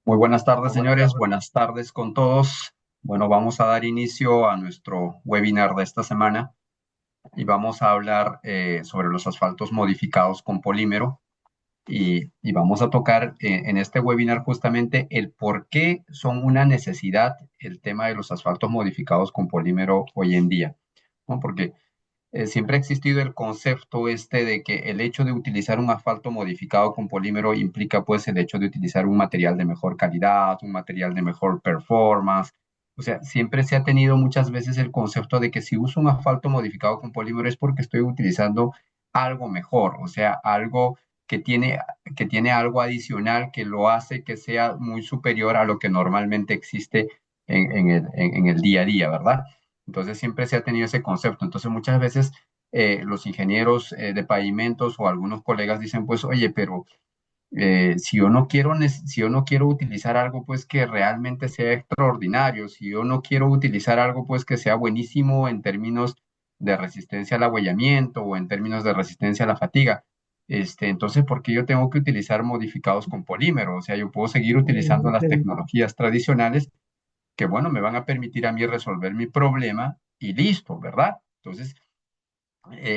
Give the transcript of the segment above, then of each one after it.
Muy buenas tardes, Muy buenas señores. tardes. Buenas tardes con todos. Bueno, vamos a dar inicio a nuestro webinar de esta semana y vamos a hablar sobre los asfaltos modificados con polímero y vamos a tocar en este webinar justamente el por qué son una necesidad el tema de los asfaltos modificados con polímero hoy en día, ¿no? Porque siempre ha existido el concepto este de que el hecho de utilizar un asfalto modificado con polímero implica pues el hecho de utilizar un material de mejor calidad, un material de mejor performance. O sea, siempre se ha tenido muchas veces el concepto de que si uso un asfalto modificado con polímero es porque estoy utilizando algo mejor, o sea, algo que tiene, que tiene algo adicional que lo hace que sea muy superior a lo que normalmente existe en el día a día, ¿verdad? Entonces siempre se ha tenido ese concepto. Entonces muchas veces los ingenieros de pavimentos o algunos colegas dicen, pues, oye, pero si yo no quiero, si yo no quiero utilizar algo pues que realmente sea extraordinario, si yo no quiero utilizar algo pues que sea buenísimo en términos de resistencia al abollamiento o en términos de resistencia a la fatiga, entonces, ¿por qué yo tengo que utilizar modificados con polímero? O sea, yo puedo seguir utilizando las Sí, tecnologías tradicionales que, bueno, me van a permitir a mí resolver mi problema y listo, ¿verdad? Entonces,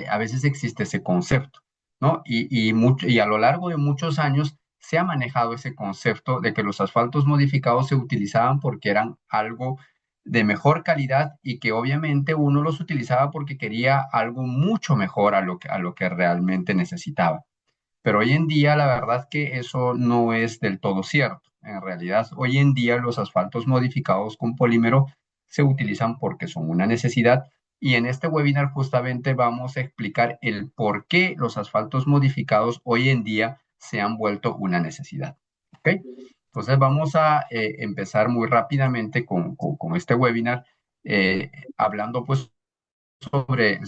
a veces existe ese concepto, ¿no? Y a lo largo de muchos años se ha manejado ese concepto de que los asfaltos modificados se utilizaban porque eran algo de mejor calidad y que obviamente uno los utilizaba porque quería algo mucho mejor a lo que realmente necesitaba. Pero hoy en día la verdad que eso no es del todo cierto. En realidad, hoy en día los asfaltos modificados con polímero se utilizan porque son una necesidad y en este webinar justamente vamos a explicar el por qué los asfaltos modificados hoy en día se han vuelto una necesidad. ¿Ok? Entonces vamos a empezar muy rápidamente con este webinar hablando pues sobre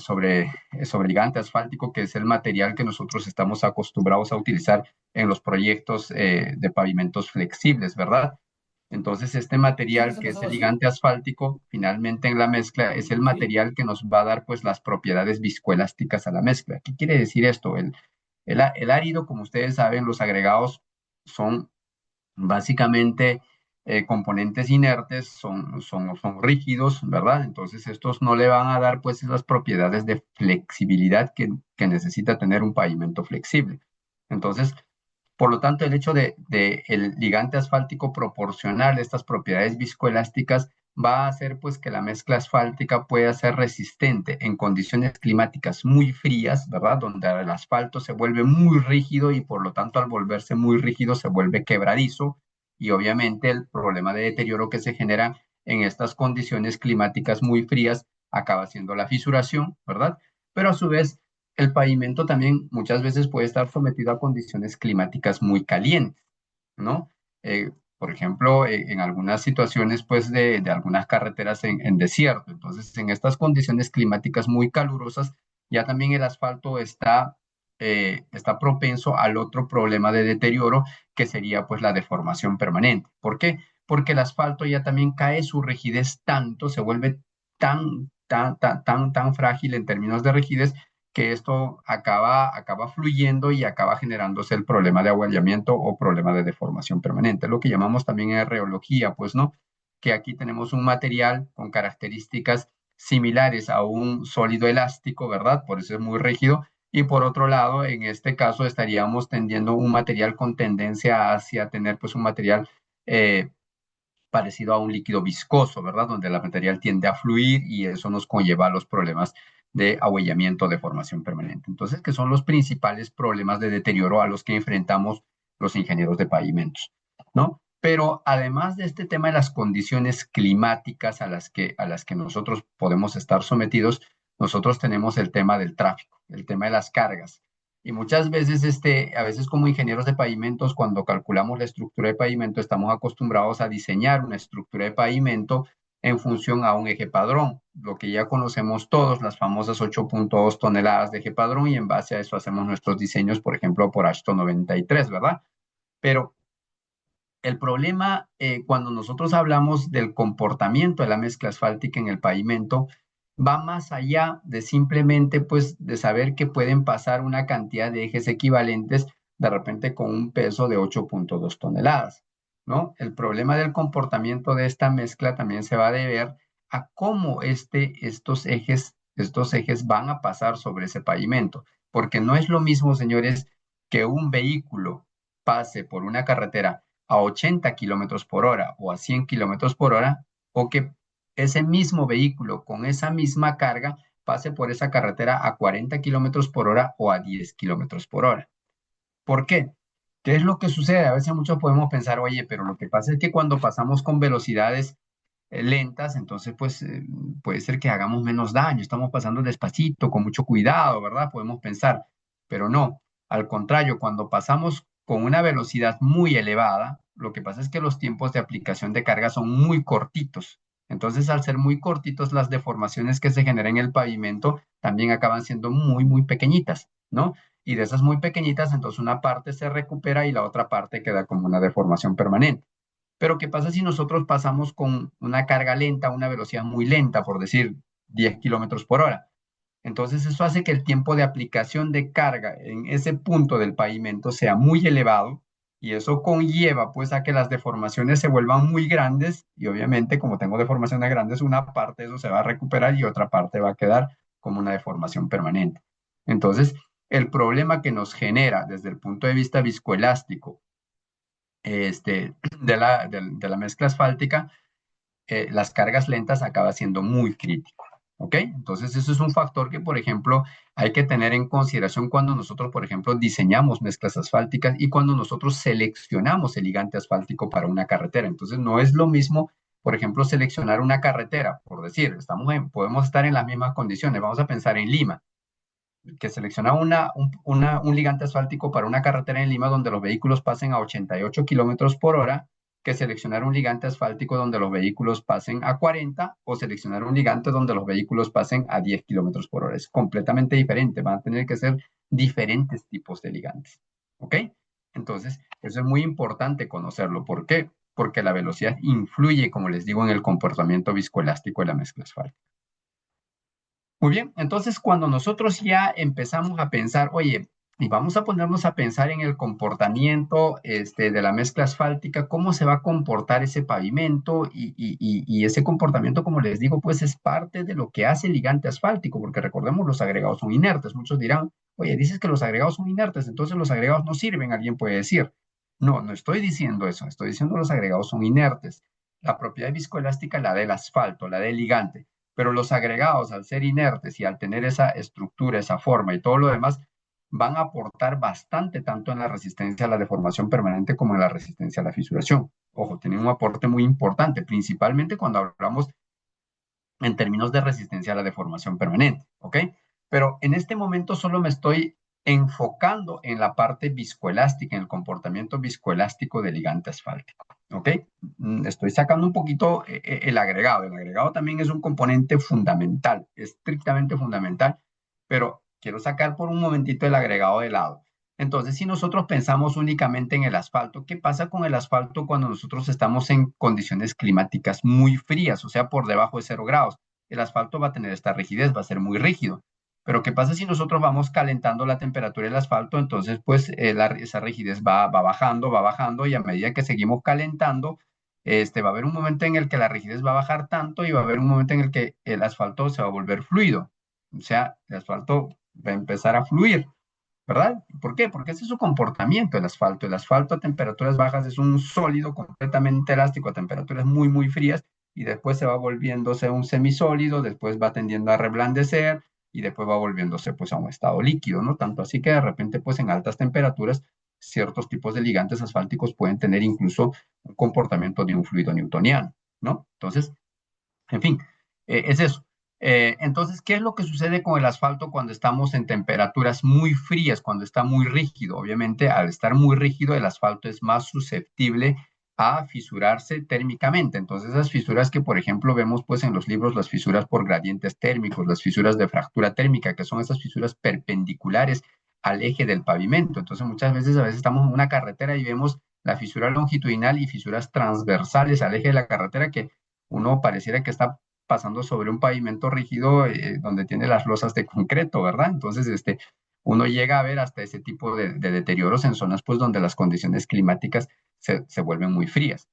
gigante asfáltico, que es el material que nosotros estamos acostumbrados a utilizar en los proyectos de pavimentos flexibles, ¿verdad? Entonces, este sí, material eso que es pasaba el así. gigante asfáltico, finalmente en la mezcla, es el Sí. material que nos va a dar pues las propiedades viscoelásticas a la mezcla. ¿Qué quiere decir esto? El árido, como ustedes saben, los agregados son básicamente componentes inertes, son rígidos, ¿verdad? Entonces estos no le van a dar pues esas propiedades de flexibilidad que necesita tener un pavimento flexible. Entonces, por lo tanto, el hecho de el ligante asfáltico proporcional estas propiedades viscoelásticas va a hacer pues que la mezcla asfáltica pueda ser resistente en condiciones climáticas muy frías, ¿verdad? Donde el asfalto se vuelve muy rígido y por lo tanto al volverse muy rígido se vuelve quebradizo y obviamente el problema de deterioro que se genera en estas condiciones climáticas muy frías acaba siendo la fisuración, ¿verdad? Pero a su vez el pavimento también muchas veces puede estar sometido a condiciones climáticas muy calientes, ¿no? Por ejemplo, en algunas situaciones, pues, de algunas carreteras en desierto. Entonces, en estas condiciones climáticas muy calurosas, ya también el asfalto está propenso al otro problema de deterioro, que sería, pues, la deformación permanente. ¿Por qué? Porque el asfalto ya también cae su rigidez tanto, se vuelve tan frágil en términos de rigidez, que esto acaba fluyendo y acaba generándose el problema de aguallamiento o problema de deformación permanente, lo que llamamos también reología, pues, ¿no? Que aquí tenemos un material con características similares a un sólido elástico, ¿verdad? Por eso es muy rígido. Y por otro lado, en este caso estaríamos tendiendo un material con tendencia hacia tener pues un material eh, parecido a un líquido viscoso, ¿verdad? Donde el material tiende a fluir y eso nos conlleva a los problemas de ahuellamiento de formación permanente. Entonces, que son los principales problemas de deterioro a los que enfrentamos los ingenieros de pavimentos, ¿no? Pero además de este tema de las condiciones climáticas a las que nosotros podemos estar sometidos, nosotros tenemos el tema del tráfico, el tema de las cargas. Y muchas veces, a veces como ingenieros de pavimentos, cuando calculamos la estructura de pavimento, estamos acostumbrados a diseñar una estructura de pavimento en función a un eje padrón, lo que ya conocemos todos, las famosas 8.2 toneladas de eje padrón, y en base a eso hacemos nuestros diseños, por ejemplo, por Ashton 93, ¿verdad? Pero el problema, cuando nosotros hablamos del comportamiento de la mezcla asfáltica en el pavimento, va más allá de simplemente, pues, de saber que pueden pasar una cantidad de ejes equivalentes de repente con un peso de 8.2 toneladas. ¿no? El problema del comportamiento de esta mezcla también se va a deber a cómo estos ejes van a pasar sobre ese pavimento, porque no es lo mismo, señores, que un vehículo pase por una carretera a 80 kilómetros por hora o a 100 kilómetros por hora, o que ese mismo vehículo con esa misma carga pase por esa carretera a 40 kilómetros por hora o a 10 kilómetros por hora. ¿Por qué? ¿Qué es lo que sucede? A veces muchos podemos pensar, oye, pero lo que pasa es que cuando pasamos con velocidades lentas, entonces pues puede ser que hagamos menos daño, estamos pasando despacito, con mucho cuidado, ¿verdad? Podemos pensar, pero no, al contrario, cuando pasamos con una velocidad muy elevada, lo que pasa es que los tiempos de aplicación de carga son muy cortitos. Entonces, al ser muy cortitos, las deformaciones que se generan en el pavimento también acaban siendo muy, muy pequeñitas, ¿no? Y de esas muy pequeñitas, entonces una parte se recupera y la otra parte queda como una deformación permanente. Pero ¿qué pasa si nosotros pasamos con una carga lenta, una velocidad muy lenta, por decir 10 kilómetros por hora? Entonces eso hace que el tiempo de aplicación de carga en ese punto del pavimento sea muy elevado y eso conlleva pues a que las deformaciones se vuelvan muy grandes y obviamente como tengo deformaciones grandes, una parte de eso se va a recuperar y otra parte va a quedar como una deformación permanente. Entonces, el problema que nos genera desde el punto de vista viscoelástico de la mezcla asfáltica, las cargas lentas acaba siendo muy crítico. ¿Ok? Entonces, eso es un factor que, por ejemplo, hay que tener en consideración cuando nosotros, por ejemplo, diseñamos mezclas asfálticas y cuando nosotros seleccionamos el ligante asfáltico para una carretera. Entonces, no es lo mismo, por ejemplo, seleccionar una carretera, por decir, podemos estar en las mismas condiciones. Vamos a pensar en Lima que selecciona un ligante asfáltico para una carretera en Lima donde los vehículos pasen a 88 kilómetros por hora, que seleccionar un ligante asfáltico donde los vehículos pasen a 40 o seleccionar un ligante donde los vehículos pasen a 10 kilómetros por hora. Es completamente diferente, van a tener que ser diferentes tipos de ligantes. ¿Ok? Entonces, eso es muy importante conocerlo. ¿Por qué? Porque la velocidad influye, como les digo, en el comportamiento viscoelástico de la mezcla asfáltica. Muy bien, entonces cuando nosotros ya empezamos a pensar, oye, y vamos a ponernos a pensar en el comportamiento de la mezcla asfáltica, cómo se va a comportar ese pavimento y ese comportamiento, como les digo, pues es parte de lo que hace el ligante asfáltico, porque recordemos, los agregados son inertes. Muchos dirán, oye, dices que los agregados son inertes, entonces los agregados no sirven, alguien puede decir. No, no estoy diciendo eso, estoy diciendo los agregados son inertes. La propiedad viscoelástica, la del asfalto, la del ligante, pero los agregados, al ser inertes y al tener esa estructura, esa forma y todo lo demás, van a aportar bastante tanto en la resistencia a la deformación permanente como en la resistencia a la fisuración. Ojo, tienen un aporte muy importante, principalmente cuando hablamos en términos de resistencia a la deformación permanente, ¿ok? Pero en este momento solo me estoy enfocando en la parte viscoelástica, en el comportamiento viscoelástico del ligante asfáltico, ¿ok? Estoy sacando un poquito el agregado. El agregado también es un componente fundamental, estrictamente fundamental, pero quiero sacar por un momentito el agregado de lado. Entonces, si nosotros pensamos únicamente en el asfalto, ¿qué pasa con el asfalto cuando nosotros estamos en condiciones climáticas muy frías, o sea, por debajo de 0 grados? El asfalto va a tener esta rigidez, va a ser muy rígido. Pero ¿qué pasa si nosotros vamos calentando la temperatura del asfalto? Entonces, pues esa rigidez va bajando y a medida que seguimos calentando, va a haber un momento en el que la rigidez va a bajar tanto y va a haber un momento en el que el asfalto se va a volver fluido. O sea, el asfalto va a empezar a fluir. ¿Verdad? ¿Por qué? Porque ese es su comportamiento, el asfalto. El asfalto a temperaturas bajas es un sólido completamente elástico a temperaturas muy, muy frías y después se va volviéndose un semisólido, después va tendiendo a reblandecer y después va volviéndose pues a un estado líquido, ¿no? Tanto así que de repente pues en altas temperaturas ciertos tipos de ligantes asfálticos pueden tener incluso un comportamiento de un fluido newtoniano, ¿no? Entonces, en fin, es eso. Entonces, ¿qué es lo que sucede con el asfalto cuando estamos en temperaturas muy frías, cuando está muy rígido? Obviamente, al estar muy rígido, el asfalto es más susceptible a fisurarse térmicamente. Entonces, esas fisuras que, por ejemplo, vemos pues en los libros, las fisuras por gradientes térmicos, las fisuras de fractura térmica, que son esas fisuras perpendiculares al eje del pavimento. Entonces, a veces estamos en una carretera y vemos la fisura longitudinal y fisuras transversales al eje de la carretera que uno pareciera que está pasando sobre un pavimento rígido donde tiene las losas de concreto, ¿verdad? Entonces, uno llega a ver hasta ese tipo de deterioros en zonas pues donde las condiciones climáticas se vuelven muy frías.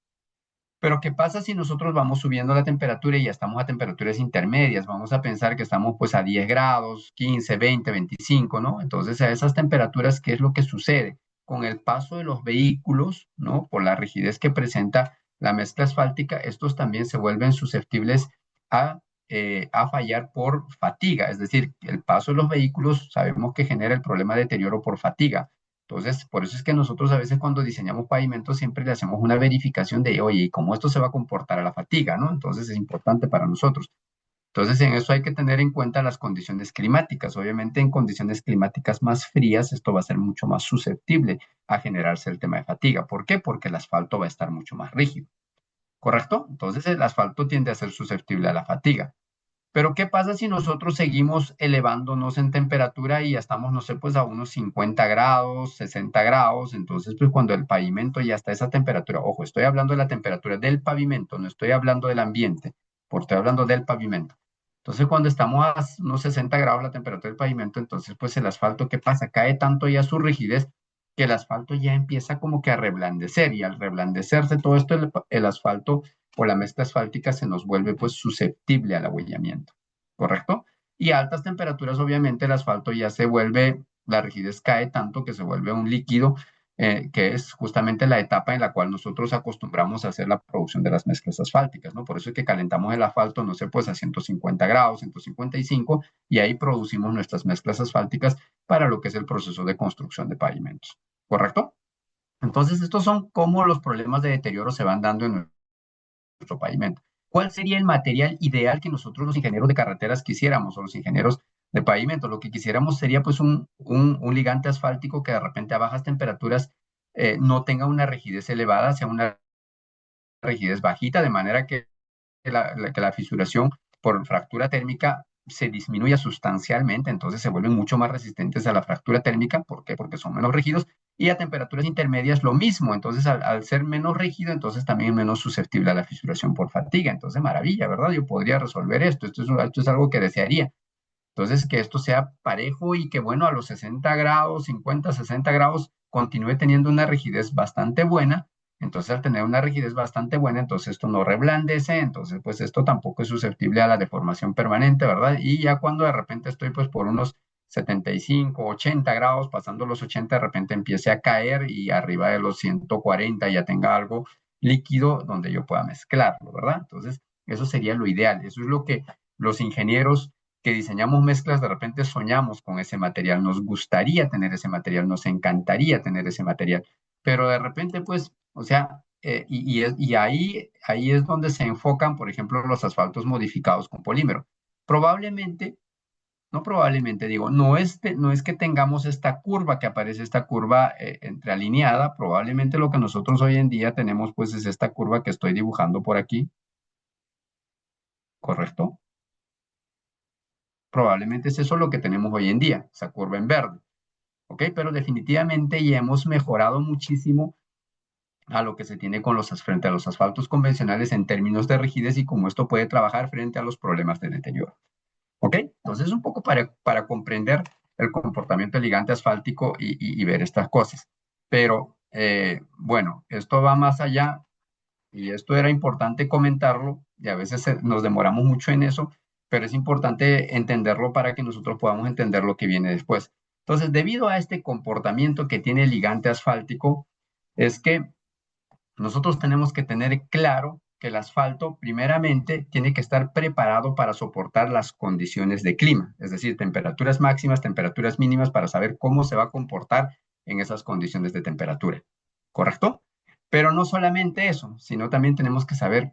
Pero ¿qué pasa si nosotros vamos subiendo la temperatura y ya estamos a temperaturas intermedias? Vamos a pensar que estamos pues a 10 grados, 15, 20, 25, ¿no? Entonces a esas temperaturas, ¿qué es lo que sucede? Con el paso de los vehículos, ¿no? Por la rigidez que presenta la mezcla asfáltica, estos también se vuelven susceptibles a, a fallar por fatiga. Es decir, el paso de los vehículos sabemos que genera el problema de deterioro por fatiga. Entonces, por eso es que nosotros a veces cuando diseñamos pavimentos siempre le hacemos una verificación de, oye, ¿y cómo esto se va a comportar a la fatiga, ¿no? Entonces es importante para nosotros. Entonces, en eso hay que tener en cuenta las condiciones climáticas. Obviamente, en condiciones climáticas más frías, esto va a ser mucho más susceptible a generarse el tema de fatiga. ¿Por qué? Porque el asfalto va a estar mucho más rígido, ¿correcto? Entonces, el asfalto tiende a ser susceptible a la fatiga. Pero ¿qué pasa si nosotros seguimos elevándonos en temperatura y ya estamos, no sé, pues a unos 50 grados, 60 grados? Entonces, pues cuando el pavimento ya está a esa temperatura, ojo, estoy hablando de la temperatura del pavimento, no estoy hablando del ambiente, porque estoy hablando del pavimento. Entonces, cuando estamos a unos 60 grados la temperatura del pavimento, entonces, pues el asfalto, ¿qué pasa? Cae tanto ya su rigidez que el asfalto ya empieza como que a reblandecer y al reblandecerse todo esto, el asfalto o la mezcla asfáltica se nos vuelve pues susceptible al ahuellamiento, ¿correcto? Y a altas temperaturas, obviamente, el asfalto ya se vuelve, la rigidez cae tanto que se vuelve un líquido, que es justamente la etapa en la cual nosotros acostumbramos a hacer la producción de las mezclas asfálticas, ¿no? Por eso es que calentamos el asfalto, no sé, pues a 150 grados, 155, y ahí producimos nuestras mezclas asfálticas para lo que es el proceso de construcción de pavimentos, ¿correcto? Entonces, estos son cómo los problemas de deterioro se van dando en nuestro pavimento. ¿Cuál sería el material ideal que nosotros los ingenieros de carreteras quisiéramos o los ingenieros de pavimento? Lo que quisiéramos sería pues un ligante asfáltico que de repente a bajas temperaturas no tenga una rigidez elevada, sea una rigidez bajita, de manera que la fisuración por fractura térmica se disminuya sustancialmente, entonces se vuelven mucho más resistentes a la fractura térmica. ¿Por qué? Porque son menos rígidos. Y a temperaturas intermedias lo mismo, entonces al ser menos rígido, entonces también es menos susceptible a la fisuración por fatiga. Entonces, maravilla, ¿verdad? Yo podría resolver esto, esto es algo que desearía. Entonces, que esto sea parejo y que, bueno, a los 60 grados, 50, 60 grados, continúe teniendo una rigidez bastante buena. Entonces, al tener una rigidez bastante buena, entonces esto no reblandece, entonces, pues esto tampoco es susceptible a la deformación permanente, ¿verdad? Y ya cuando de repente estoy, pues, por unos 75, 80 grados, pasando los 80, de repente empiece a caer y arriba de los 140 ya tenga algo líquido donde yo pueda mezclarlo, ¿verdad? Entonces, eso sería lo ideal. Eso es lo que los ingenieros que diseñamos mezclas, de repente soñamos con ese material, nos gustaría tener ese material, nos encantaría tener ese material, pero de repente, pues, o sea, y ahí es donde se enfocan, por ejemplo, los asfaltos modificados con polímero. Probablemente, no probablemente, digo, no es que tengamos esta curva, que aparece esta curva entrealineada, probablemente lo que nosotros hoy en día tenemos, pues, es esta curva que estoy dibujando por aquí, ¿correcto? Probablemente es eso lo que tenemos hoy en día, esa curva en verde, ¿ok? Pero definitivamente ya hemos mejorado muchísimo a lo que se tiene con frente a los asfaltos convencionales en términos de rigidez y cómo esto puede trabajar frente a los problemas de deterioro, ¿ok? Entonces, un poco para comprender el comportamiento del ligante asfáltico y ver estas cosas. Pero, bueno, esto va más allá y esto era importante comentarlo y a veces nos demoramos mucho en eso, pero es importante entenderlo para que nosotros podamos entender lo que viene después. Entonces, debido a este comportamiento que tiene el ligante asfáltico, es que nosotros tenemos que tener claro que el asfalto primeramente tiene que estar preparado para soportar las condiciones de clima, es decir, temperaturas máximas, temperaturas mínimas, para saber cómo se va a comportar en esas condiciones de temperatura. ¿Correcto? Pero no solamente eso, sino también tenemos que saber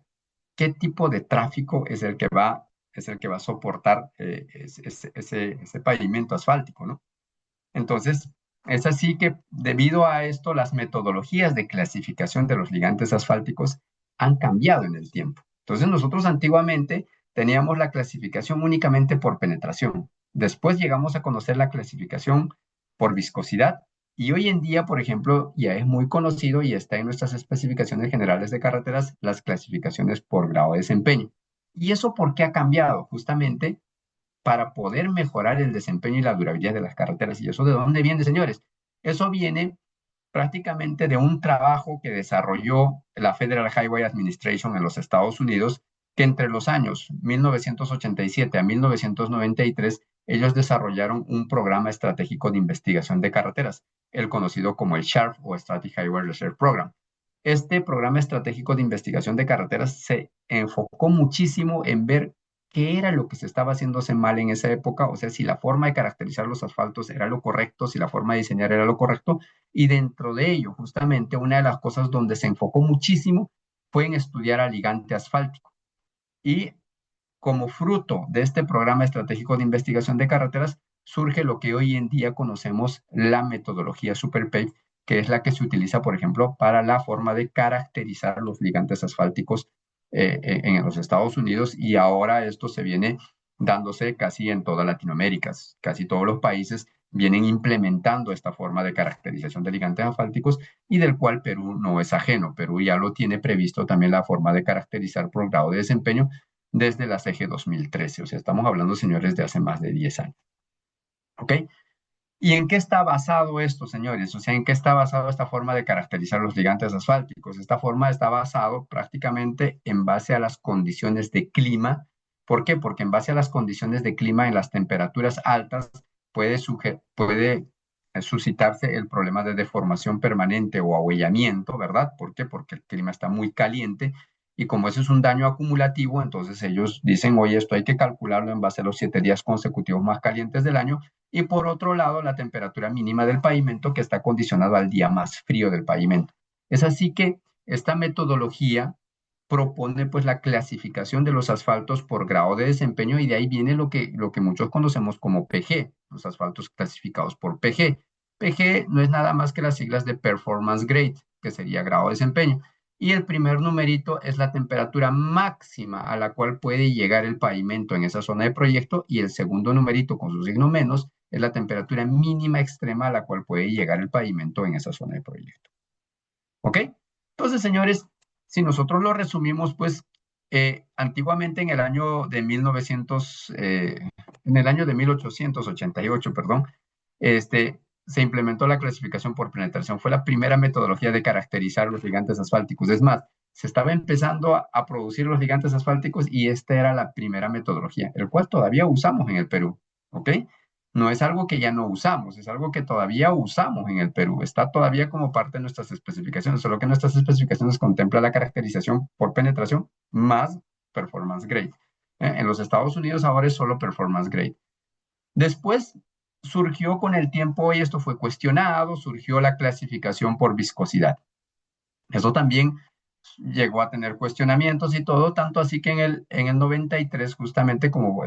qué tipo de tráfico es el que va a soportar ese pavimento asfáltico, ¿no? Entonces, es así que debido a esto, las metodologías de clasificación de los ligantes asfálticos han cambiado en el tiempo. Entonces, nosotros antiguamente teníamos la clasificación únicamente por penetración. Después llegamos a conocer la clasificación por viscosidad. Y hoy en día, por ejemplo, ya es muy conocido y está en nuestras especificaciones generales de carreteras las clasificaciones por grado de desempeño. ¿Y eso por qué ha cambiado? Justamente para poder mejorar el desempeño y la durabilidad de las carreteras. ¿Y eso de dónde viene, señores? Eso viene prácticamente de un trabajo que desarrolló la Federal Highway Administration en los Estados Unidos, que entre los años 1987 a 1993 ellos desarrollaron un programa estratégico de investigación de carreteras, el conocido como el SHARP o Strategic Highway Research Program. Este programa estratégico de investigación de carreteras se enfocó muchísimo en ver qué era lo que se estaba haciéndose mal en esa época, o sea, si la forma de caracterizar los asfaltos era lo correcto, si la forma de diseñar era lo correcto, y dentro de ello, justamente, una de las cosas donde se enfocó muchísimo fue en estudiar al gigante asfáltico. Y como fruto de este programa estratégico de investigación de carreteras, surge lo que hoy en día conocemos la metodología SuperPave, que es la que se utiliza, por ejemplo, para la forma de caracterizar los gigantes asfálticos en los Estados Unidos, y ahora esto se viene dándose casi en toda Latinoamérica. Casi todos los países vienen implementando esta forma de caracterización de gigantes asfálticos y del cual Perú no es ajeno. Perú ya lo tiene previsto también la forma de caracterizar por grado de desempeño desde la CG 2013. O sea, estamos hablando, señores, de hace más de 10 años. ¿Ok? ¿Y en qué está basado esto, señores? O sea, ¿en qué está basado esta forma de caracterizar los gigantes asfálticos? Esta forma está basado prácticamente en base a las condiciones de clima. ¿Por qué? Porque en base a las condiciones de clima en las temperaturas altas puede suscitarse el problema de deformación permanente o ahuellamiento, ¿verdad? ¿Por qué? Porque el clima está muy caliente y como eso es un daño acumulativo, entonces ellos dicen, oye, esto hay que calcularlo en base a los 7 días consecutivos más calientes del año y por otro lado la temperatura mínima del pavimento que está condicionado al día más frío del pavimento. Es así que esta metodología propone pues la clasificación de los asfaltos por grado de desempeño y de ahí viene lo que muchos conocemos como PG, los asfaltos clasificados por PG. PG no es nada más que las siglas de Performance Grade, que sería grado de desempeño. Y el primer numerito es la temperatura máxima a la cual puede llegar el pavimento en esa zona de proyecto y el segundo numerito con su signo menos es la temperatura mínima extrema a la cual puede llegar el pavimento en esa zona de proyecto. ¿Ok? Entonces, señores, si nosotros lo resumimos, pues antiguamente en el año de 1900, en el año de 1888, perdón, se implementó la clasificación por penetración. Fue la primera metodología de caracterizar los gigantes asfálticos. Es más, se estaba empezando a producir los gigantes asfálticos y esta era la primera metodología, el cual todavía usamos en el Perú. ¿Ok? No es algo que ya no usamos, es algo que todavía usamos en el Perú. Está todavía como parte de nuestras especificaciones, solo que nuestras especificaciones contemplan la caracterización por penetración más performance grade. En los Estados Unidos ahora es solo performance grade. Después surgió con el tiempo, y esto fue cuestionado, surgió la clasificación por viscosidad. Eso también llegó a tener cuestionamientos y todo, tanto así que en el 93, justamente como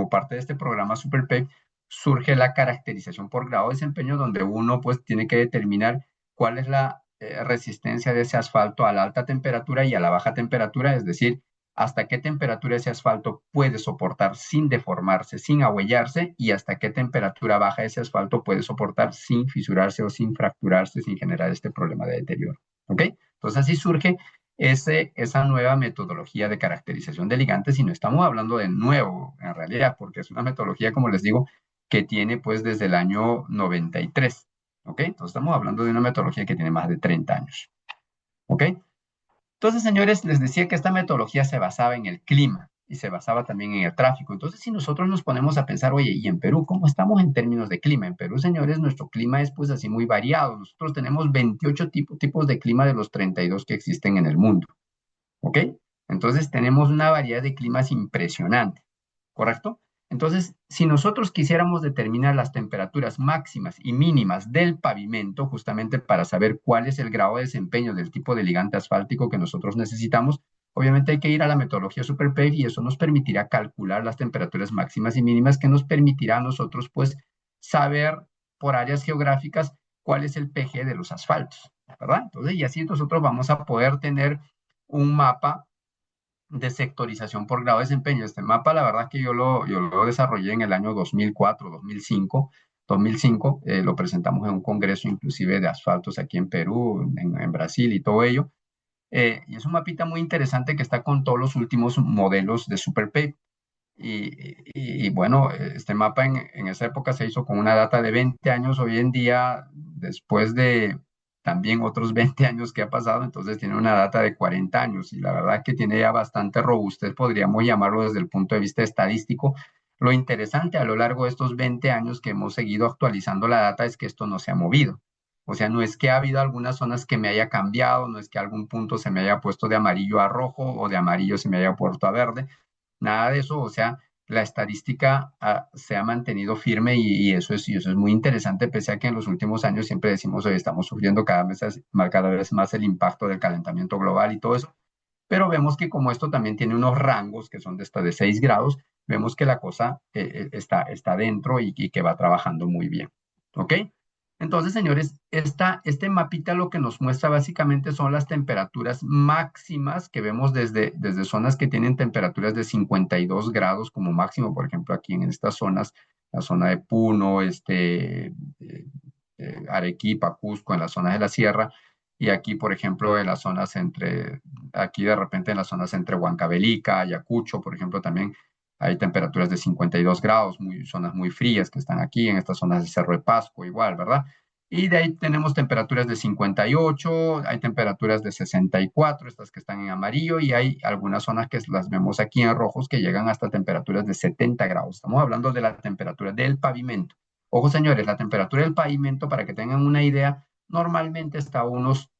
parte de este programa SuperPEC, surge la caracterización por grado de desempeño, donde uno pues tiene que determinar cuál es la resistencia de ese asfalto a la alta temperatura y a la baja temperatura, es decir, hasta qué temperatura ese asfalto puede soportar sin deformarse, sin ahuellarse, y hasta qué temperatura baja ese asfalto puede soportar sin fisurarse o sin fracturarse, sin generar este problema de deterioro. ¿Ok? Entonces así surge esa nueva metodología de caracterización de ligantes y no estamos hablando de nuevo en realidad, porque es una metodología, como les digo, que tiene pues desde el año 93. ¿Ok? Entonces estamos hablando de una metodología que tiene más de 30 años. ¿Ok? Entonces, señores, les decía que esta metodología se basaba en el clima y se basaba también en el tráfico. Entonces, si nosotros nos ponemos a pensar, oye, ¿y en Perú cómo estamos en términos de clima? En Perú, señores, nuestro clima es pues así muy variado. Nosotros tenemos 28 tipos de clima de los 32 que existen en el mundo. ¿Ok? Entonces, tenemos una variedad de climas impresionante. ¿Correcto? Entonces, si nosotros quisiéramos determinar las temperaturas máximas y mínimas del pavimento, justamente para saber cuál es el grado de desempeño del tipo de ligante asfáltico que nosotros necesitamos, obviamente hay que ir a la metodología SuperPave y eso nos permitirá calcular las temperaturas máximas y mínimas que nos permitirá a nosotros, pues, saber por áreas geográficas cuál es el PG de los asfaltos, ¿verdad? Entonces, y así nosotros vamos a poder tener un mapa de sectorización por grado de desempeño. Este mapa, la verdad es que yo lo desarrollé en el año 2004, 2005. 2005 lo presentamos en un congreso inclusive de asfaltos aquí en Perú, en Brasil y todo ello. Y es un mapita muy interesante que está con todos los últimos modelos de SuperPay. Y bueno, este mapa en esa época se hizo con una data de 20 años. Hoy en día, después de también otros 20 años que ha pasado, entonces tiene una data de 40 años y la verdad que tiene ya bastante robustez, podríamos llamarlo desde el punto de vista estadístico. Lo interesante a lo largo de estos 20 años que hemos seguido actualizando la data es que esto no se ha movido. O sea, no es que ha habido algunas zonas que me haya cambiado, no es que algún punto se me haya puesto de amarillo a rojo o de amarillo se me haya puesto a verde, nada de eso. O sea, la estadística se ha mantenido firme y eso es muy interesante, pese a que en los últimos años siempre decimos hoy estamos sufriendo cada vez más el impacto del calentamiento global y todo eso, pero vemos que como esto también tiene unos rangos que son de hasta de 6 grados, vemos que la cosa está dentro y que va trabajando muy bien. ¿Ok? Entonces, señores, este mapita lo que nos muestra básicamente son las temperaturas máximas que vemos desde zonas que tienen temperaturas de 52 grados como máximo, por ejemplo, aquí en estas zonas, la zona de Puno, Arequipa, Cusco, en las zonas de la sierra, y aquí, por ejemplo, aquí de repente en las zonas entre Huancavelica, Ayacucho, por ejemplo, también hay temperaturas de 52 grados, zonas muy frías que están aquí, en estas zonas de Cerro de Pasco, igual, ¿verdad? Y de ahí tenemos temperaturas de 58, hay temperaturas de 64, estas que están en amarillo, y hay algunas zonas que las vemos aquí en rojos que llegan hasta temperaturas de 70 grados. Estamos hablando de la temperatura del pavimento. Ojo, señores, la temperatura del pavimento, para que tengan una idea, normalmente está a unos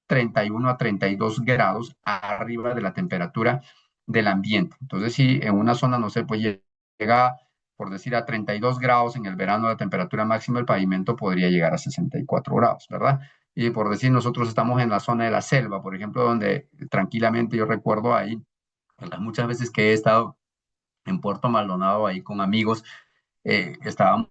31 a 32 grados arriba de la temperatura del ambiente. Entonces, si en una zona, no sé, pues llega, por decir, a 32 grados en el verano, la temperatura máxima del pavimento podría llegar a 64 grados, ¿verdad? Y por decir, nosotros estamos en la zona de la selva, por ejemplo, donde tranquilamente yo recuerdo ahí, muchas veces que he estado en Puerto Maldonado ahí con amigos, estábamos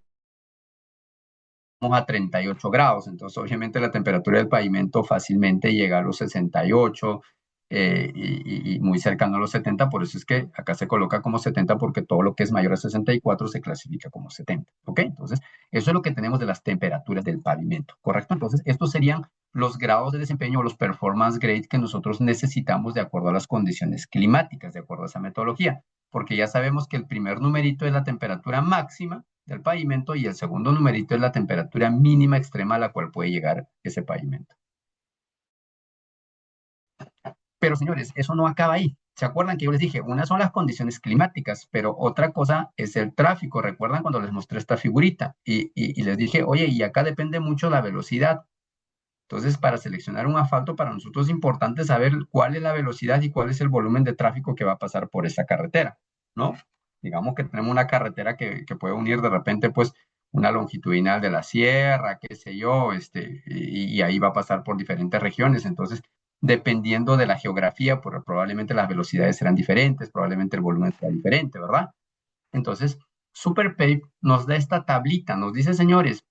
a 38 grados, entonces obviamente la temperatura del pavimento fácilmente llega a los 68 y muy cercano a los 70, por eso es que acá se coloca como 70 porque todo lo que es mayor a 64 se clasifica como 70, ¿ok? Entonces, eso es lo que tenemos de las temperaturas del pavimento, ¿correcto? Entonces, estos serían los grados de desempeño o los performance grades que nosotros necesitamos de acuerdo a las condiciones climáticas, de acuerdo a esa metodología, porque ya sabemos que el primer numerito es la temperatura máxima del pavimento y el segundo numerito es la temperatura mínima extrema a la cual puede llegar ese pavimento. Pero señores, eso no acaba ahí. ¿Se acuerdan que yo les dije? Una son las condiciones climáticas, pero otra cosa es el tráfico. ¿Recuerdan cuando les mostré esta figurita? Y les dije, oye, y acá depende mucho la velocidad. Entonces, para seleccionar un asfalto, para nosotros es importante saber cuál es la velocidad y cuál es el volumen de tráfico que va a pasar por esa carretera, ¿no? Digamos que tenemos una carretera que puede unir de repente, pues, una longitudinal de la sierra, qué sé yo, y ahí va a pasar por diferentes regiones. Entonces, dependiendo de la geografía, pues, probablemente las velocidades serán diferentes, probablemente el volumen será diferente, ¿verdad? Entonces, SuperPave nos da esta tablita, nos dice, señores,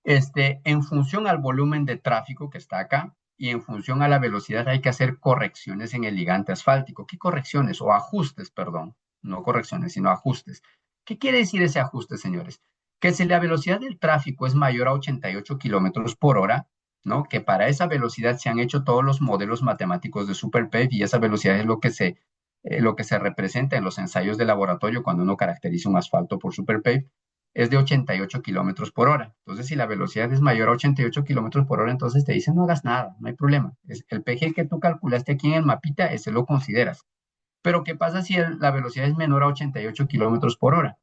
en función al volumen de tráfico que está acá y en función a la velocidad hay que hacer correcciones en el ligante asfáltico. ¿Qué correcciones? O ajustes, perdón. No correcciones, sino ajustes. ¿Qué quiere decir ese ajuste, señores? Que si la velocidad del tráfico es mayor a 88 kilómetros por hora, ¿no? Que para esa velocidad se han hecho todos los modelos matemáticos de SuperPave y esa velocidad es lo que se representa en los ensayos de laboratorio cuando uno caracteriza un asfalto por SuperPave es de 88 kilómetros por hora. Entonces, si la velocidad es mayor a 88 kilómetros por hora, entonces te dicen no hagas nada, no hay problema. Es el PG que tú calculaste aquí en el mapita, ese lo consideras. Pero, ¿qué pasa si la velocidad es menor a 88 kilómetros por hora?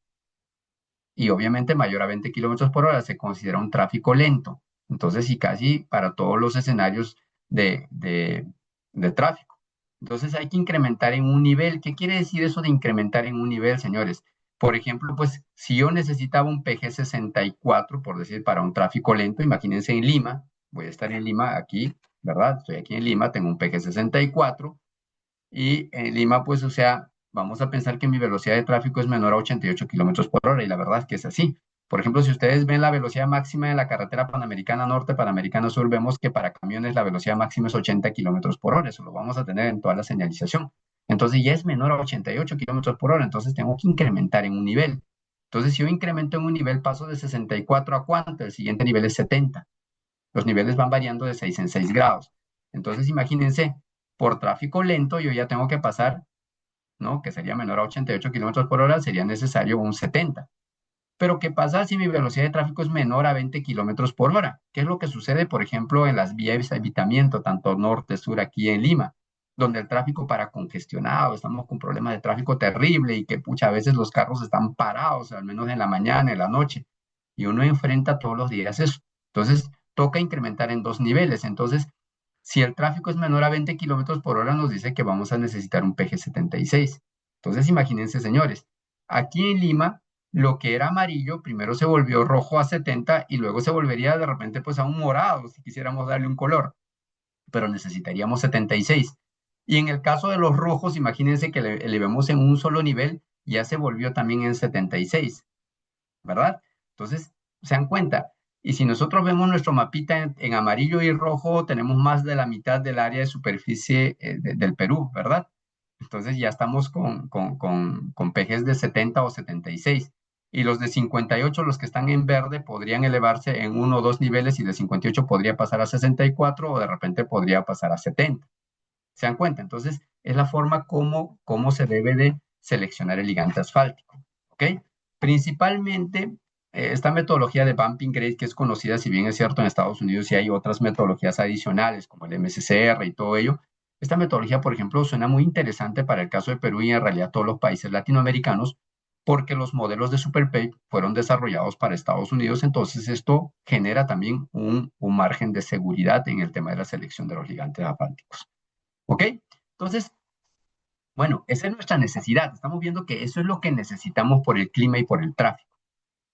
Y obviamente mayor a 20 kilómetros por hora se considera un tráfico lento. Entonces, y casi para todos los escenarios de tráfico. Entonces, hay que incrementar en un nivel. ¿Qué quiere decir eso de incrementar en un nivel, señores? Por ejemplo, pues si yo necesitaba un PG 64, por decir, para un tráfico lento, imagínense en Lima, voy a estar en Lima aquí, ¿verdad? Estoy aquí en Lima, tengo un PG 64 y en Lima, pues, o sea, vamos a pensar que mi velocidad de tráfico es menor a 88 kilómetros por hora, y la verdad es que es así. Por ejemplo, si ustedes ven la velocidad máxima de la carretera Panamericana Norte, Panamericana Sur, vemos que para camiones la velocidad máxima es 80 kilómetros por hora. Eso lo vamos a tener en toda la señalización. Entonces ya es menor a 88 kilómetros por hora, entonces tengo que incrementar en un nivel. Entonces, si yo incremento en un nivel, paso de 64 a cuánto, el siguiente nivel es 70. Los niveles van variando de 6 en 6 grados. Entonces, imagínense, por tráfico lento yo ya tengo que pasar, ¿no? Que sería menor a 88 kilómetros por hora, sería necesario un 70. Pero ¿qué pasa si mi velocidad de tráfico es menor a 20 kilómetros por hora? ¿Qué es lo que sucede, por ejemplo, en las vías de evitamiento, tanto norte, sur, aquí en Lima, donde el tráfico para congestionado, estamos con problemas de tráfico terrible y que, pucha, a veces los carros están parados, al menos en la mañana, en la noche, y uno enfrenta todos los días eso. Entonces, toca incrementar en dos niveles. Entonces, si el tráfico es menor a 20 kilómetros por hora, nos dice que vamos a necesitar un PG 76. Entonces, imagínense, señores, aquí en Lima, lo que era amarillo, primero se volvió rojo a 70 y luego se volvería de repente pues a un morado si quisiéramos darle un color, pero necesitaríamos 76. Y en el caso de los rojos, imagínense que le elevemos en un solo nivel, ya se volvió también en 76, ¿verdad? Entonces, se dan cuenta. Y si nosotros vemos nuestro mapita en amarillo y rojo, tenemos más de la mitad del área de superficie del Perú, ¿verdad? Entonces ya estamos con PGs de 70 o 76. Y los de 58, los que están en verde, podrían elevarse en uno o dos niveles y de 58 podría pasar a 64 o de repente podría pasar a 70. ¿Se dan cuenta? Entonces es la forma como se debe de seleccionar el ligante asfáltico. ¿Ok? Principalmente esta metodología de bumping grade que es conocida, si bien es cierto en Estados Unidos y hay otras metodologías adicionales como el MSCR y todo ello, esta metodología, por ejemplo, suena muy interesante para el caso de Perú y en realidad todos los países latinoamericanos, porque los modelos de SuperPay fueron desarrollados para Estados Unidos, entonces esto genera también un margen de seguridad en el tema de la selección de los gigantes asfálticos. ¿Ok? Entonces, bueno, esa es nuestra necesidad. Estamos viendo que eso es lo que necesitamos por el clima y por el tráfico.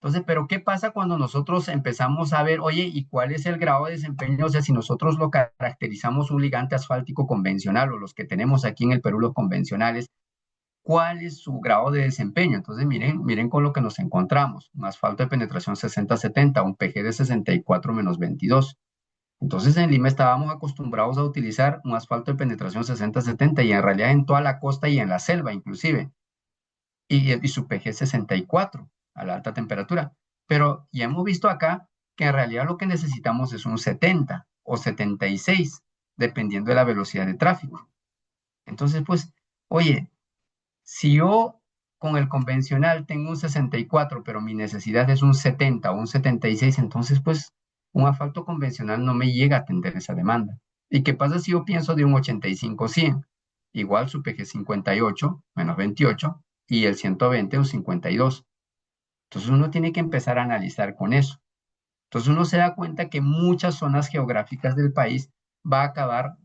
Entonces, pero ¿qué pasa cuando nosotros empezamos a ver, oye, ¿y cuál es el grado de desempeño? O sea, si nosotros lo caracterizamos un ligante asfáltico convencional o los que tenemos aquí en el Perú, los convencionales, ¿cuál es su grado de desempeño? Entonces, miren con lo que nos encontramos. Un asfalto de penetración 60-70, un PG de 64 menos 22. Entonces en Lima estábamos acostumbrados a utilizar un asfalto de penetración 60-70 y en realidad en toda la costa y en la selva inclusive, y su PG 64 a la alta temperatura. Pero ya hemos visto acá que en realidad lo que necesitamos es un 70 o 76, dependiendo de la velocidad de tráfico. Entonces, pues, oye, si yo con el convencional tengo un 64, pero mi necesidad es un 70 o un 76, entonces pues un asfalto convencional no me llega a atender esa demanda. ¿Y qué pasa si yo pienso de un 85-100? Igual su PG 58 menos 28 y el 120 un 52. Entonces uno tiene que empezar a analizar con eso. Entonces uno se da cuenta que muchas zonas geográficas del país va a acabar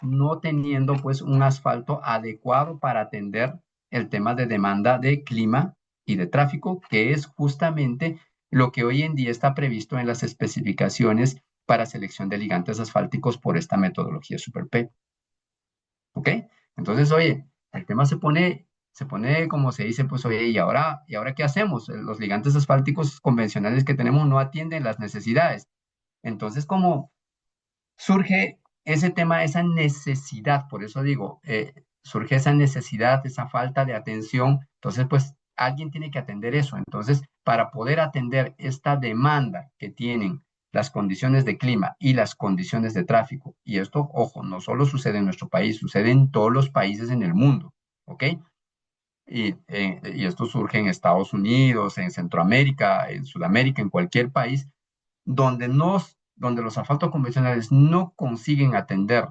no teniendo pues un asfalto adecuado para atender el tema de demanda de clima y de tráfico, que es justamente lo que hoy en día está previsto en las especificaciones para selección de ligantes asfálticos por esta metodología SuperP. ¿Ok? Entonces, oye, el tema se pone como se dice, pues, oye, ¿y ahora qué hacemos? Los ligantes asfálticos convencionales que tenemos no atienden las necesidades. Entonces, como surge ese tema, esa necesidad, por eso digo, surge esa necesidad, esa falta de atención, entonces pues alguien tiene que atender eso. Entonces, para poder atender esta demanda que tienen las condiciones de clima y las condiciones de tráfico, y esto, ojo, no solo sucede en nuestro país, sucede en todos los países en el mundo, ¿ok? Y esto surge en Estados Unidos, en Centroamérica, en Sudamérica, en cualquier país donde los asfaltos convencionales no consiguen atender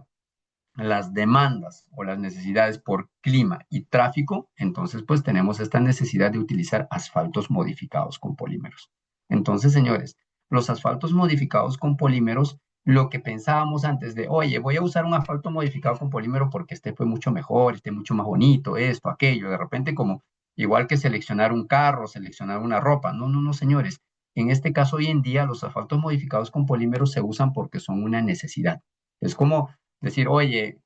las demandas o las necesidades por clima y tráfico, entonces pues tenemos esta necesidad de utilizar asfaltos modificados con polímeros. Entonces, señores, los asfaltos modificados con polímeros, lo que pensábamos antes de, oye, voy a usar un asfalto modificado con polímero porque este fue mucho mejor, este mucho más bonito, esto, aquello, de repente como igual que seleccionar un carro, seleccionar una ropa. No, no, no, señores. En este caso, hoy en día, los asfaltos modificados con polímeros se usan porque son una necesidad. Es como decir, oye,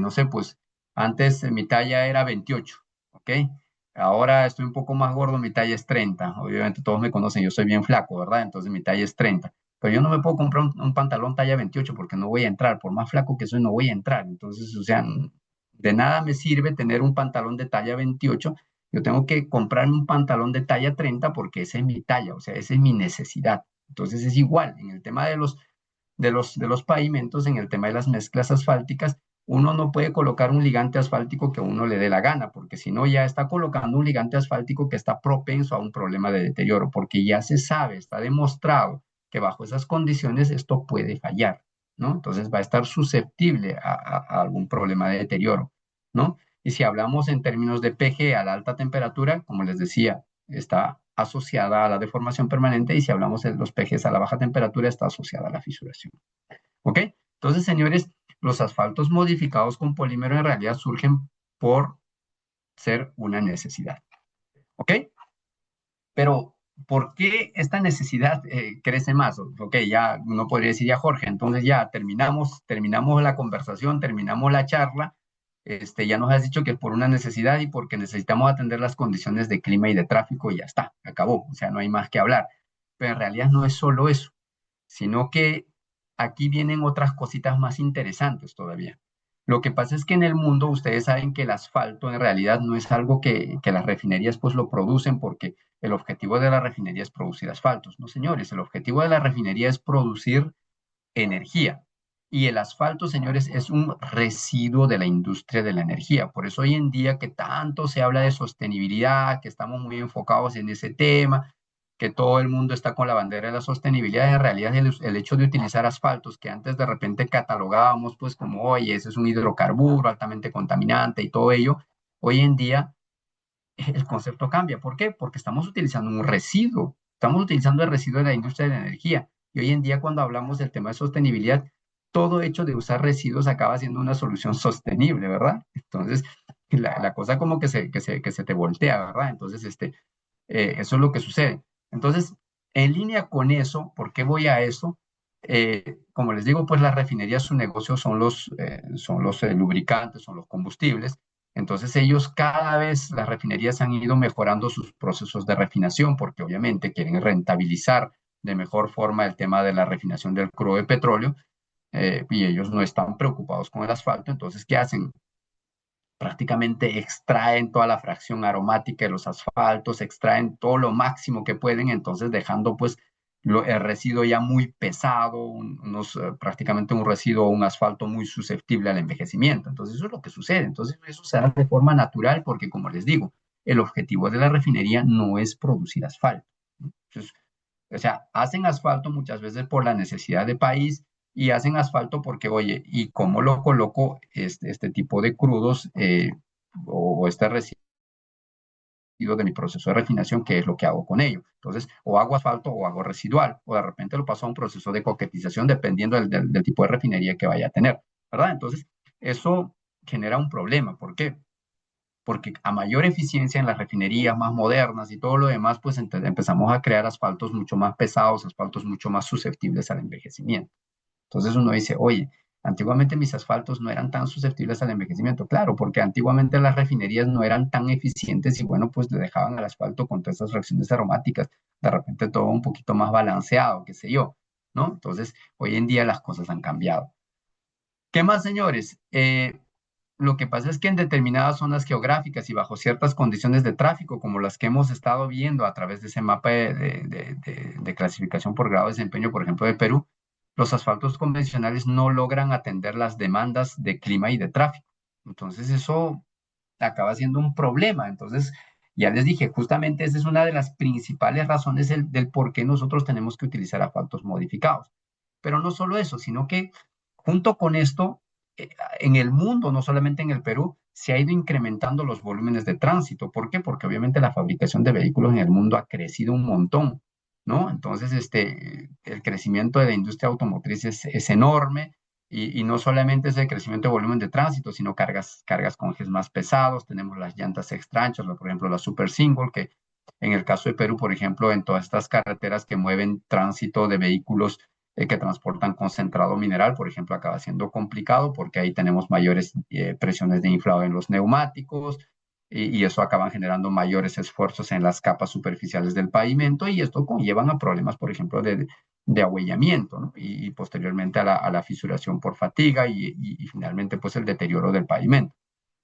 no sé, pues antes mi talla era 28, ¿ok? Ahora estoy un poco más gordo, mi talla es 30. Obviamente todos me conocen, yo soy bien flaco, ¿verdad? Entonces mi talla es 30. Pero yo no me puedo comprar un pantalón talla 28 porque no voy a entrar. Por más flaco que soy, no voy a entrar. Entonces, o sea, de nada me sirve tener un pantalón de talla 28. Yo tengo que comprarme un pantalón de talla 30 porque esa es mi talla, o sea, esa es mi necesidad. Entonces es igual en el tema de los pavimentos, en el tema de las mezclas asfálticas, uno no puede colocar un ligante asfáltico que a uno le dé la gana, porque si no ya está colocando un ligante asfáltico que está propenso a un problema de deterioro, porque ya se sabe, está demostrado que bajo esas condiciones esto puede fallar, ¿no? Entonces va a estar susceptible a algún problema de deterioro, ¿no? Y si hablamos en términos de PG a la alta temperatura, como les decía, está asociada a la deformación permanente, y si hablamos de los PGs a la baja temperatura, está asociada a la fisuración. ¿Ok? Entonces, señores, los asfaltos modificados con polímero en realidad surgen por ser una necesidad. ¿Ok? Pero, ¿por qué esta necesidad crece más? Ok, ya uno podría decir, ya Jorge, entonces ya terminamos la conversación, terminamos la charla. Ya nos has dicho que es por una necesidad y porque necesitamos atender las condiciones de clima y de tráfico y ya está, acabó, o sea, no hay más que hablar. Pero en realidad no es solo eso, sino que aquí vienen otras cositas más interesantes todavía. Lo que pasa es que en el mundo ustedes saben que el asfalto en realidad no es algo que las refinerías pues lo producen, porque el objetivo de la refinería es producir asfaltos. No, señores, el objetivo de la refinería es producir energía. Y el asfalto, señores, es un residuo de la industria de la energía. Por eso hoy en día que tanto se habla de sostenibilidad, que estamos muy enfocados en ese tema, que todo el mundo está con la bandera de la sostenibilidad, en realidad el hecho de utilizar asfaltos que antes de repente catalogábamos pues como, oye, ese es un hidrocarburo altamente contaminante y todo ello, hoy en día el concepto cambia. ¿Por qué? Porque estamos utilizando un residuo, estamos utilizando el residuo de la industria de la energía. Y hoy en día cuando hablamos del tema de sostenibilidad, todo hecho de usar residuos acaba siendo una solución sostenible, ¿verdad? Entonces, la cosa como que se te voltea, ¿verdad? Entonces, eso es lo que sucede. Entonces, en línea con eso, ¿por qué voy a eso? Como les digo, pues las refinerías, su negocio son los lubricantes, son los combustibles. Entonces ellos cada vez, las refinerías han ido mejorando sus procesos de refinación porque obviamente quieren rentabilizar de mejor forma el tema de la refinación del crudo de petróleo, y ellos no están preocupados con el asfalto. Entonces, ¿qué hacen? Prácticamente extraen toda la fracción aromática de los asfaltos, extraen todo lo máximo que pueden, entonces dejando pues el residuo ya muy pesado, prácticamente un residuo, un asfalto muy susceptible al envejecimiento. Entonces eso es lo que sucede. Entonces eso se da de forma natural porque, como les digo, el objetivo de la refinería no es producir asfalto. Entonces, o sea, hacen asfalto muchas veces por la necesidad de país, y hacen asfalto porque, oye, ¿y cómo lo coloco este tipo de crudos, o este residuo de mi proceso de refinación? ¿Qué es lo que hago con ello? Entonces, o hago asfalto o hago residual, o de repente lo paso a un proceso de coquetización dependiendo del tipo de refinería que vaya a tener, ¿verdad? Entonces, eso genera un problema. ¿Por qué? Porque a mayor eficiencia en las refinerías más modernas y todo lo demás, pues empezamos a crear asfaltos mucho más pesados, asfaltos mucho más susceptibles al envejecimiento. Entonces uno dice, oye, antiguamente mis asfaltos no eran tan susceptibles al envejecimiento. Claro, porque antiguamente las refinerías no eran tan eficientes y bueno, pues le dejaban al asfalto con todas esas reacciones aromáticas, de repente todo un poquito más balanceado, qué sé yo, ¿no? Entonces, hoy en día las cosas han cambiado. ¿Qué más, señores? Lo que pasa es que en determinadas zonas geográficas y bajo ciertas condiciones de tráfico, como las que hemos estado viendo a través de ese mapa de clasificación por grado de desempeño, por ejemplo, de Perú, los asfaltos convencionales no logran atender las demandas de clima y de tráfico. Entonces, eso acaba siendo un problema. Entonces, ya les dije, justamente esa es una de las principales razones del por qué nosotros tenemos que utilizar asfaltos modificados. Pero no solo eso, sino que junto con esto, en el mundo, no solamente en el Perú, se ha ido incrementando los volúmenes de tránsito. ¿Por qué? Porque obviamente la fabricación de vehículos en el mundo ha crecido un montón, ¿no? Entonces, el crecimiento de la industria automotriz es enorme, y no solamente es el crecimiento de volumen de tránsito, sino cargas con ejes más pesados. Tenemos las llantas extra anchas, por ejemplo, la Super Single, que en el caso de Perú, por ejemplo, en todas estas carreteras que mueven tránsito de vehículos que transportan concentrado mineral, por ejemplo, acaba siendo complicado porque ahí tenemos mayores presiones de inflado en los neumáticos, y eso acaban generando mayores esfuerzos en las capas superficiales del pavimento, y esto conllevan a problemas, por ejemplo, de ahuellamiento, ¿no? Y posteriormente a la fisuración por fatiga, y finalmente pues el deterioro del pavimento.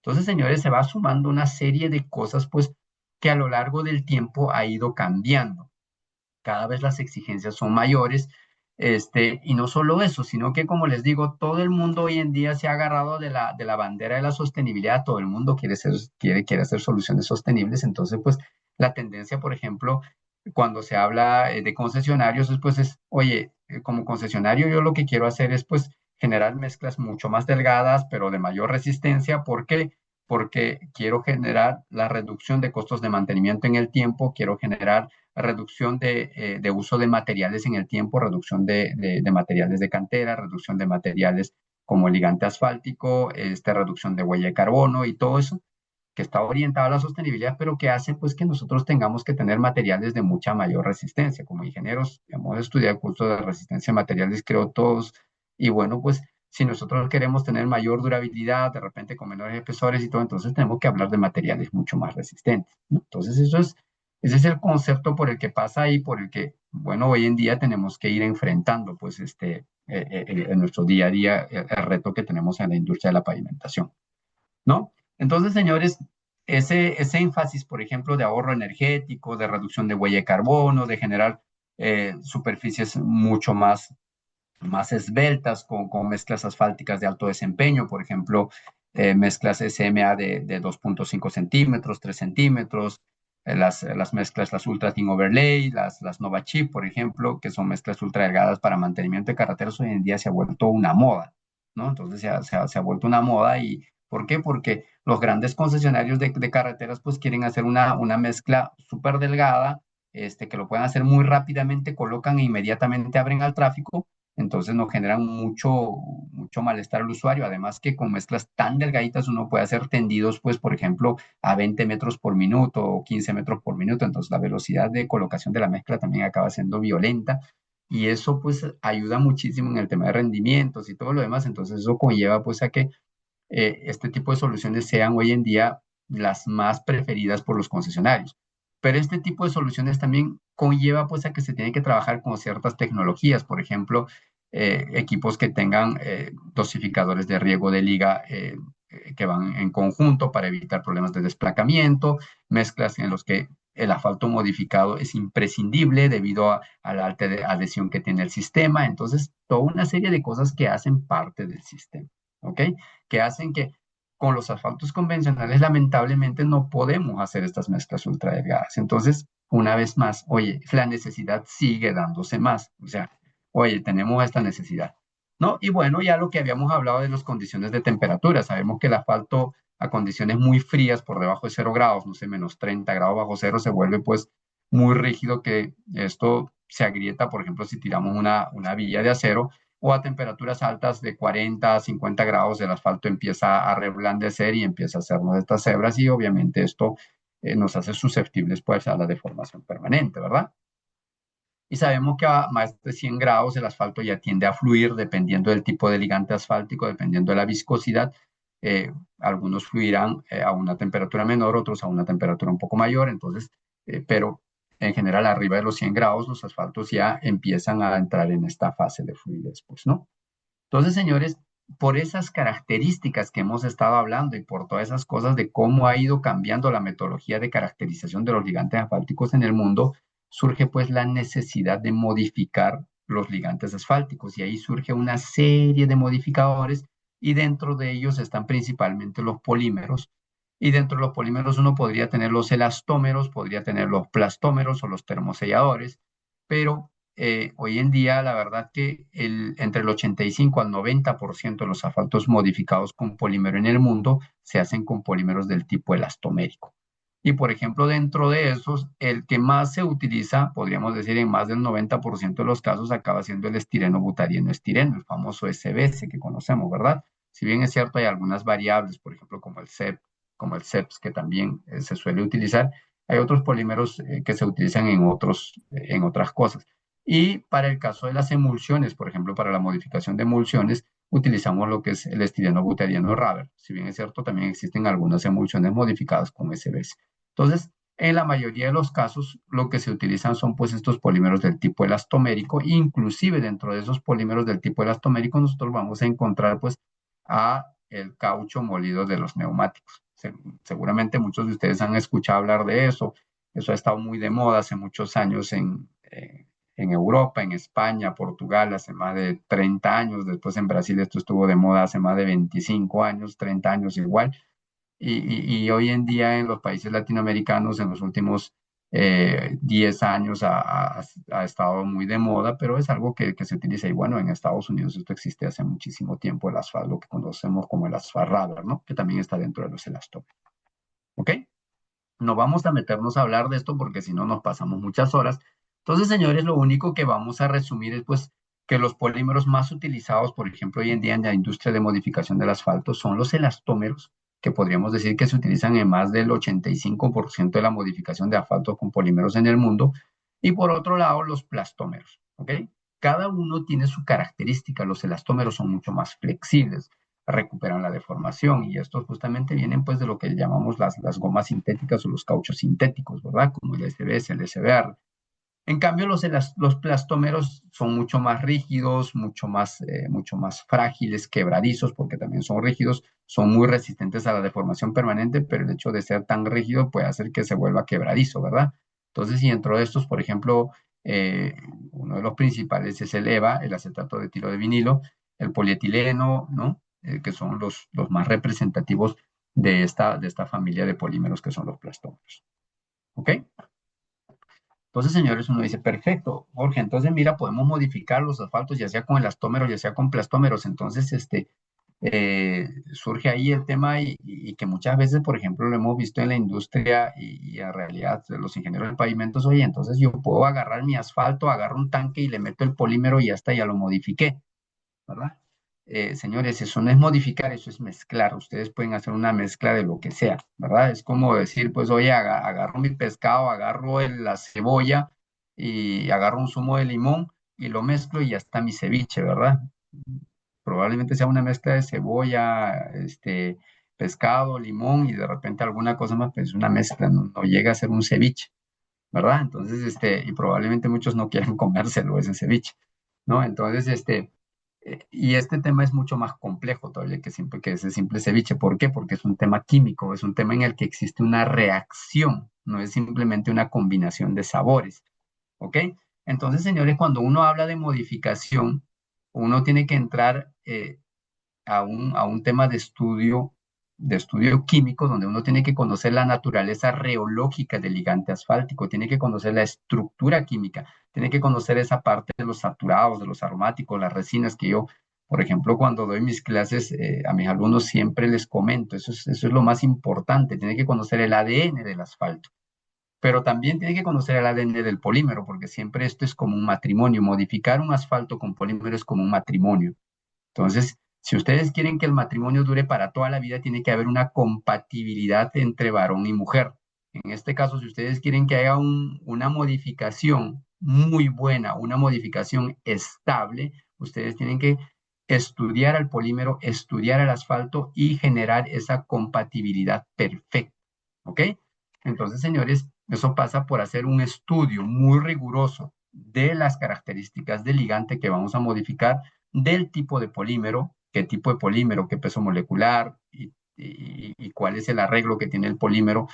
Entonces, señores, se va sumando una serie de cosas pues que a lo largo del tiempo ha ido cambiando. Cada vez las exigencias son mayores, Y no solo eso, sino que como les digo, todo el mundo hoy en día se ha agarrado de la bandera de la sostenibilidad, todo el mundo quiere hacer soluciones sostenibles, entonces pues la tendencia, por ejemplo, cuando se habla de concesionarios, pues es, oye, como concesionario yo lo que quiero hacer es pues generar mezclas mucho más delgadas, pero de mayor resistencia. ¿Por qué? Porque quiero generar la reducción de costos de mantenimiento en el tiempo, quiero generar reducción de uso de materiales en el tiempo, reducción de materiales de cantera, reducción de materiales como el ligante asfáltico, reducción de huella de carbono y todo eso que está orientado a la sostenibilidad, pero que hace pues que nosotros tengamos que tener materiales de mucha mayor resistencia. Como ingenieros hemos estudiado cursos de resistencia a materiales, creo todos, y bueno, pues si nosotros queremos tener mayor durabilidad, de repente con menores espesores y todo, entonces tenemos que hablar de materiales mucho más resistentes, ¿no? Entonces ese es el concepto por el que pasa y por el que, bueno, hoy en día tenemos que ir enfrentando pues en nuestro día a día el reto que tenemos en la industria de la pavimentación, ¿no? Entonces, señores, ese énfasis, por ejemplo, de ahorro energético, de reducción de huella de carbono, de generar superficies mucho más esbeltas con mezclas asfálticas de alto desempeño, por ejemplo, mezclas SMA de 2,5 centímetros, 3 centímetros, las mezclas, las Ultra Thin Overlay, las Nova Chip, por ejemplo, que son mezclas ultra delgadas para mantenimiento de carreteras, hoy en día se ha vuelto una moda, ¿no? Entonces se ha vuelto una moda. ¿Y por qué? Porque los grandes concesionarios de carreteras pues quieren hacer una mezcla súper delgada, que lo pueden hacer muy rápidamente, colocan e inmediatamente abren al tráfico, entonces nos generan mucho malestar al usuario. Además que con mezclas tan delgaditas uno puede hacer tendidos, pues, por ejemplo, a 20 metros por minuto o 15 metros por minuto. Entonces la velocidad de colocación de la mezcla también acaba siendo violenta. Y eso pues ayuda muchísimo en el tema de rendimientos y todo lo demás. Entonces eso conlleva pues a que este tipo de soluciones sean hoy en día las más preferidas por los concesionarios. Pero este tipo de soluciones también conlleva pues a que se tiene que trabajar con ciertas tecnologías, por ejemplo, equipos que tengan dosificadores de riego de liga que van en conjunto para evitar problemas de desplacamiento, mezclas en los que el asfalto modificado es imprescindible debido a la alta adhesión que tiene el sistema. Entonces, toda una serie de cosas que hacen parte del sistema, ¿ok? Que hacen que con los asfaltos convencionales lamentablemente no podemos hacer estas mezclas ultra delgadas. Entonces, una vez más, oye, la necesidad sigue dándose más. O sea, oye, tenemos esta necesidad, ¿no? Y bueno, ya lo que habíamos hablado de las condiciones de temperatura, sabemos que el asfalto a condiciones muy frías por debajo de 0 grados, no sé, menos 30 grados bajo cero, se vuelve pues muy rígido, que esto se agrieta, por ejemplo, si tiramos una villa de acero, o a temperaturas altas de 40 a 50 grados, el asfalto empieza a reblandecer y empieza a hacernos estas hebras, y obviamente esto nos hace susceptibles pues a la deformación permanente, ¿verdad? Y sabemos que a más de 100 grados el asfalto ya tiende a fluir dependiendo del tipo de ligante asfáltico, dependiendo de la viscosidad. Algunos fluirán a una temperatura menor, otros a una temperatura un poco mayor, entonces, pero en general arriba de los 100 grados los asfaltos ya empiezan a entrar en esta fase de fluidez, pues, ¿no? Entonces, señores, por esas características que hemos estado hablando y por todas esas cosas de cómo ha ido cambiando la metodología de caracterización de los ligantes asfálticos en el mundo, surge pues la necesidad de modificar los ligantes asfálticos, y ahí surge una serie de modificadores, y dentro de ellos están principalmente los polímeros. Y dentro de los polímeros uno podría tener los elastómeros, podría tener los plastómeros o los termoselladores, pero hoy en día, la verdad que entre el 85 al 90% de los asfaltos modificados con polímero en el mundo se hacen con polímeros del tipo elastomérico. Y por ejemplo, dentro de esos, el que más se utiliza, podríamos decir en más del 90% de los casos, acaba siendo el estireno butadieno estireno, el famoso SBS que conocemos, ¿verdad? Si bien es cierto, hay algunas variables, por ejemplo, como el CEP, como el CEPS, que también se suele utilizar, hay otros polímeros que se utilizan en otras cosas. Y para el caso de las emulsiones, por ejemplo, para la modificación de emulsiones, utilizamos lo que es el estireno butadieno rubber. Si bien es cierto, también existen algunas emulsiones modificadas con SBS. Entonces, en la mayoría de los casos, lo que se utilizan son pues estos polímeros del tipo elastomérico. Inclusive dentro de esos polímeros del tipo elastomérico, nosotros vamos a encontrar pues a el caucho molido de los neumáticos. Seguramente muchos de ustedes han escuchado hablar de eso. Eso ha estado muy de moda hace muchos años en Europa, en España, Portugal, hace más de 30 años. Después en Brasil esto estuvo de moda hace más de 25 años, 30 años igual. Y hoy en día en los países latinoamericanos, en los últimos 10 años ha estado muy de moda, pero es algo que se utiliza. Y bueno, en Estados Unidos esto existe hace muchísimo tiempo, el asfalto, lo que conocemos como el asfalto radar, ¿no? Que también está dentro de los elastómeros. ¿Ok? No vamos a meternos a hablar de esto porque si no nos pasamos muchas horas. Entonces, señores, lo único que vamos a resumir es pues que los polímeros más utilizados, por ejemplo, hoy en día en la industria de modificación del asfalto son los elastómeros, que podríamos decir que se utilizan en más del 85% de la modificación de asfalto con polímeros en el mundo. Y por otro lado, los plastómeros, ¿ok? Cada uno tiene su característica. Los elastómeros son mucho más flexibles, recuperan la deformación y estos justamente vienen pues de lo que llamamos las gomas sintéticas o los cauchos sintéticos, ¿verdad? Como el SBS, el SBR. En cambio, los plastómeros son mucho más rígidos, mucho más frágiles, quebradizos, porque también son rígidos, son muy resistentes a la deformación permanente, pero el hecho de ser tan rígido puede hacer que se vuelva quebradizo, ¿verdad? Entonces, y dentro de estos, por ejemplo, eh, uno de los principales es el EVA, el acetato de tiro de vinilo, el polietileno, ¿no? Que son los más representativos de esta familia de polímeros que son los plastómeros. ¿Ok? Entonces, señores, uno dice, perfecto, Jorge, entonces mira, podemos modificar los asfaltos, ya sea con elastómeros, ya sea con plastómeros. Entonces, surge ahí el tema y que muchas veces, por ejemplo, lo hemos visto en la industria y en realidad los ingenieros de pavimentos, oye, entonces yo puedo agarrar mi asfalto, agarro un tanque y le meto el polímero y ya está, ya lo modifiqué, ¿verdad? Señores, eso no es modificar, eso es mezclar. Ustedes pueden hacer una mezcla de lo que sea, ¿verdad? Es como decir, pues, oye, agarro mi pescado, agarro la cebolla y agarro un zumo de limón y lo mezclo y ya está mi ceviche, ¿verdad? Probablemente sea una mezcla de cebolla, pescado, limón y de repente alguna cosa más, pues una mezcla, no llega a ser un ceviche, ¿verdad? Entonces, y probablemente muchos no quieran comérselo ese ceviche, ¿no? Entonces, y este tema es mucho más complejo todavía que ese simple ceviche. ¿Por qué? Porque es un tema químico, es un tema en el que existe una reacción, no es simplemente una combinación de sabores, ¿ok? Entonces, señores, cuando uno habla de modificación, uno tiene que entrar a un tema de estudio químico, donde uno tiene que conocer la naturaleza reológica del ligante asfáltico, tiene que conocer la estructura química, tiene que conocer esa parte de los saturados, de los aromáticos, las resinas que yo, por ejemplo, cuando doy mis clases a mis alumnos siempre les comento, eso es lo más importante, tiene que conocer el ADN del asfalto. Pero también tiene que conocer el ADN del polímero, porque siempre esto es como un matrimonio. Modificar un asfalto con polímero es como un matrimonio. Entonces, si ustedes quieren que el matrimonio dure para toda la vida, tiene que haber una compatibilidad entre varón y mujer. En este caso, si ustedes quieren que haya una modificación muy buena, una modificación estable, ustedes tienen que estudiar al polímero, estudiar el asfalto y generar esa compatibilidad perfecta. ¿Ok? Entonces, señores, eso pasa por hacer un estudio muy riguroso de las características del ligante que vamos a modificar, del tipo de polímero, qué tipo de polímero, qué peso molecular y cuál es el arreglo que tiene el polímero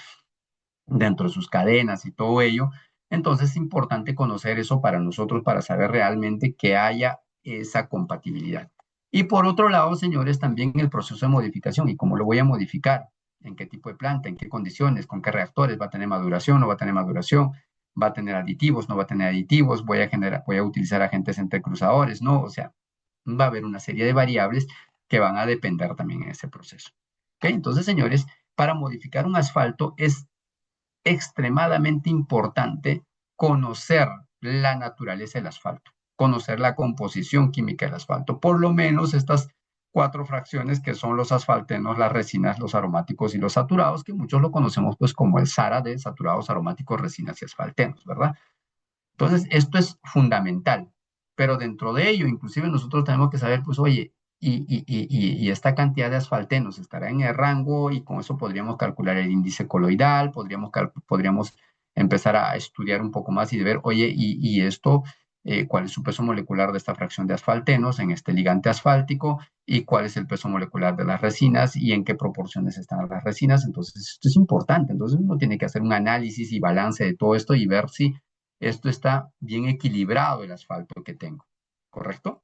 dentro de sus cadenas y todo ello. Entonces es importante conocer eso para nosotros, para saber realmente que haya esa compatibilidad. Y por otro lado, señores, también el proceso de modificación y cómo lo voy a modificar, en qué tipo de planta, en qué condiciones, con qué reactores, va a tener maduración, no va a tener maduración, va a tener aditivos, no va a tener aditivos, voy a utilizar agentes entrecruzadores, ¿no? O sea, va a haber una serie de variables que van a depender también en ese proceso. ¿Ok? Entonces, señores, para modificar un asfalto es extremadamente importante conocer la naturaleza del asfalto, conocer la composición química del asfalto, por lo menos estas cuatro fracciones que son los asfaltenos, las resinas, los aromáticos y los saturados, que muchos lo conocemos pues como el SARA de saturados, aromáticos, resinas y asfaltenos, ¿verdad? Entonces, esto es fundamental, pero dentro de ello, inclusive nosotros tenemos que saber, pues, oye, y esta cantidad de asfaltenos estará en el rango y con eso podríamos calcular el índice coloidal, podríamos empezar a estudiar un poco más y de ver, oye, y esto, cuál es su peso molecular de esta fracción de asfaltenos en este ligante asfáltico y cuál es el peso molecular de las resinas y en qué proporciones están las resinas. Entonces, esto es importante. Entonces, uno tiene que hacer un análisis y balance de todo esto y ver si esto está bien equilibrado el asfalto que tengo, ¿correcto?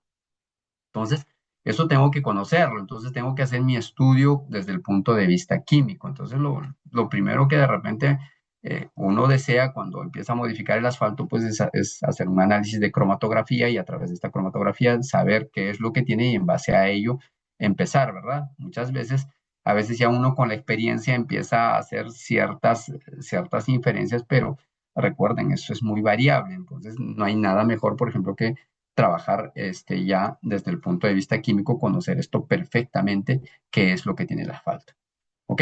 Entonces, eso tengo que conocerlo, entonces tengo que hacer mi estudio desde el punto de vista químico. Entonces, lo primero que de repente uno desea cuando empieza a modificar el asfalto, pues es hacer un análisis de cromatografía y a través de esta cromatografía saber qué es lo que tiene y en base a ello empezar, ¿verdad? Muchas veces, a veces ya uno con la experiencia empieza a hacer ciertas inferencias, pero recuerden, eso es muy variable, entonces no hay nada mejor, por ejemplo, que trabajar ya desde el punto de vista químico, conocer esto perfectamente, qué es lo que tiene el asfalto. ¿Ok?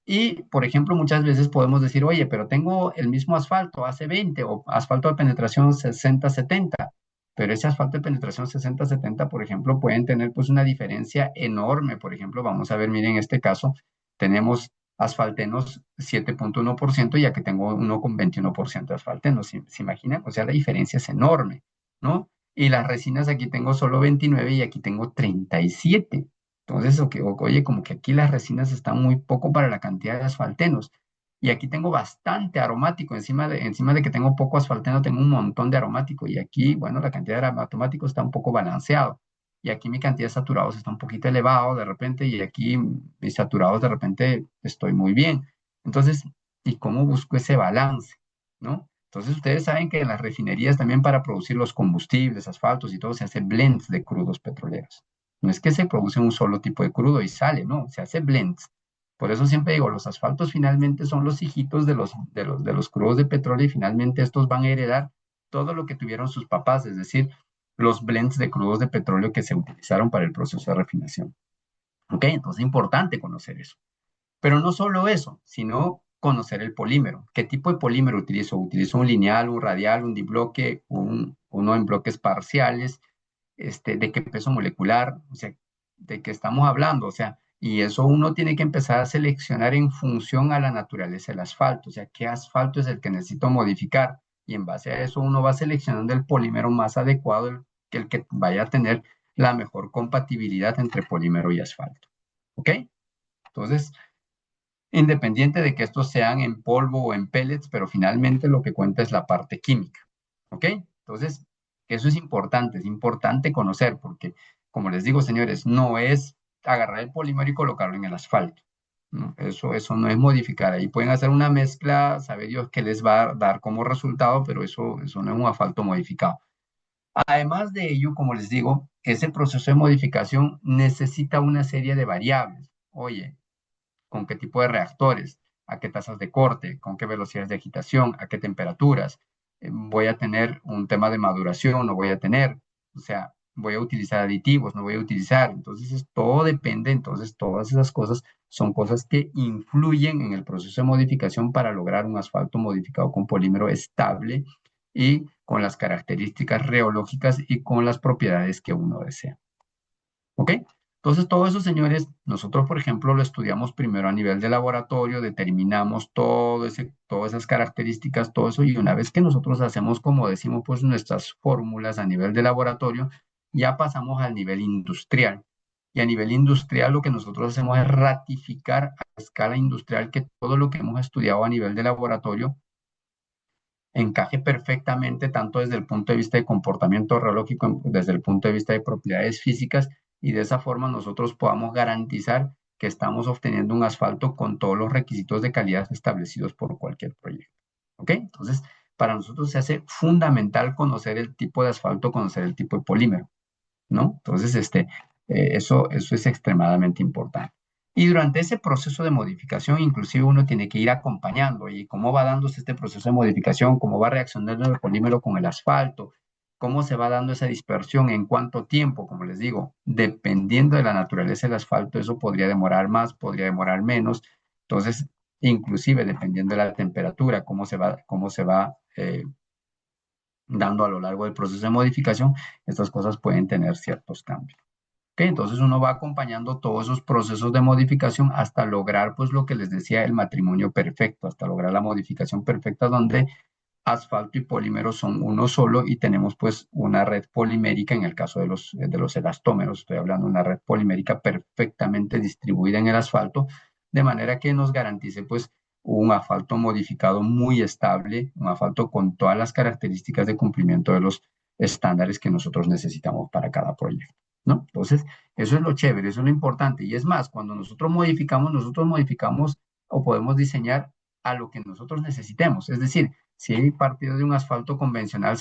Y, por ejemplo, muchas veces podemos decir, oye, pero tengo el mismo asfalto AC20 o asfalto de penetración 60-70, pero ese asfalto de penetración 60-70, por ejemplo, pueden tener pues una diferencia enorme. Por ejemplo, vamos a ver, miren, en este caso tenemos asfaltenos 7,1% y aquí tengo uno con 21% de asfaltenos. ¿Se imaginan? O sea, la diferencia es enorme, ¿no? Y las resinas aquí tengo solo 29 y aquí tengo 37. Entonces, oye, como que aquí las resinas están muy poco para la cantidad de asfaltenos. Y aquí tengo bastante aromático. Encima de que tengo poco asfalteno, tengo un montón de aromático. Y aquí, bueno, la cantidad de aromático está un poco balanceado. Y aquí mi cantidad de saturados está un poquito elevado de repente. Y aquí mis saturados de repente estoy muy bien. Entonces, ¿y cómo busco ese balance? ¿No? Entonces, ustedes saben que en las refinerías también para producir los combustibles, asfaltos y todo, se hace blends de crudos petroleros. No es que se produce un solo tipo de crudo y sale, no, se hace blends. Por eso siempre digo, los asfaltos finalmente son los hijitos de los crudos de petróleo y finalmente estos van a heredar todo lo que tuvieron sus papás, es decir, los blends de crudos de petróleo que se utilizaron para el proceso de refinación. ¿Ok? Entonces es importante conocer eso. Pero no solo eso, sino conocer el polímero. ¿Qué tipo de polímero utilizo? ¿Utilizo un lineal, un radial, un dibloque, uno en bloques parciales? De qué peso molecular, o sea, de qué estamos hablando, o sea, y eso uno tiene que empezar a seleccionar en función a la naturaleza del asfalto, o sea, qué asfalto es el que necesito modificar, y en base a eso uno va seleccionando el polímero más adecuado, el que vaya a tener la mejor compatibilidad entre polímero y asfalto, ¿ok? Entonces, independiente de que estos sean en polvo o en pellets, pero finalmente lo que cuenta es la parte química, ¿ok? Entonces, eso es importante conocer, porque, como les digo, señores, no es agarrar el polímero y colocarlo en el asfalto, ¿no? Eso no es modificar. Ahí pueden hacer una mezcla, sabe Dios qué les va a dar como resultado, pero eso no es un asfalto modificado. Además de ello, como les digo, ese proceso de modificación necesita una serie de variables. Oye, con qué tipo de reactores, a qué tasas de corte, con qué velocidades de agitación, a qué temperaturas. Voy a tener un tema de maduración, no voy a tener, o sea, voy a utilizar aditivos, no voy a utilizar. Entonces, todo depende, entonces todas esas cosas son cosas que influyen en el proceso de modificación para lograr un asfalto modificado con polímero estable y con las características reológicas y con las propiedades que uno desea. ¿Ok? Entonces, todo eso, señores, nosotros, por ejemplo, lo estudiamos primero a nivel de laboratorio, determinamos todas esas características, todo eso, y una vez que nosotros hacemos, como decimos, pues nuestras fórmulas a nivel de laboratorio, ya pasamos al nivel industrial. Y a nivel industrial, lo que nosotros hacemos es ratificar a escala industrial que todo lo que hemos estudiado a nivel de laboratorio encaje perfectamente tanto desde el punto de vista de comportamiento reológico, desde el punto de vista de propiedades físicas, y de esa forma nosotros podamos garantizar que estamos obteniendo un asfalto con todos los requisitos de calidad establecidos por cualquier proyecto. ¿Ok? Entonces, para nosotros se hace fundamental conocer el tipo de asfalto, conocer el tipo de polímero, ¿no? Entonces, eso es extremadamente importante. Y durante ese proceso de modificación, inclusive uno tiene que ir acompañando y cómo va dándose este proceso de modificación, cómo va reaccionando el polímero con el asfalto, cómo se va dando esa dispersión, en cuánto tiempo, como les digo, dependiendo de la naturaleza del asfalto, eso podría demorar más, podría demorar menos. Entonces, inclusive dependiendo de la temperatura, cómo se va dando a lo largo del proceso de modificación, estas cosas pueden tener ciertos cambios. ¿Ok? Entonces uno va acompañando todos esos procesos de modificación hasta lograr, pues lo que les decía, el matrimonio perfecto, hasta lograr la modificación perfecta donde asfalto y polímero son uno solo y tenemos pues una red polimérica en el caso de los elastómeros, estoy hablando de una red polimérica perfectamente distribuida en el asfalto, de manera que nos garantice pues un asfalto modificado muy estable, un asfalto con todas las características de cumplimiento de los estándares que nosotros necesitamos para cada proyecto, ¿no? Entonces, eso es lo chévere, eso es lo importante. Y es más, cuando nosotros modificamos o podemos diseñar a lo que nosotros necesitemos. Es decir, si he partido de un asfalto convencional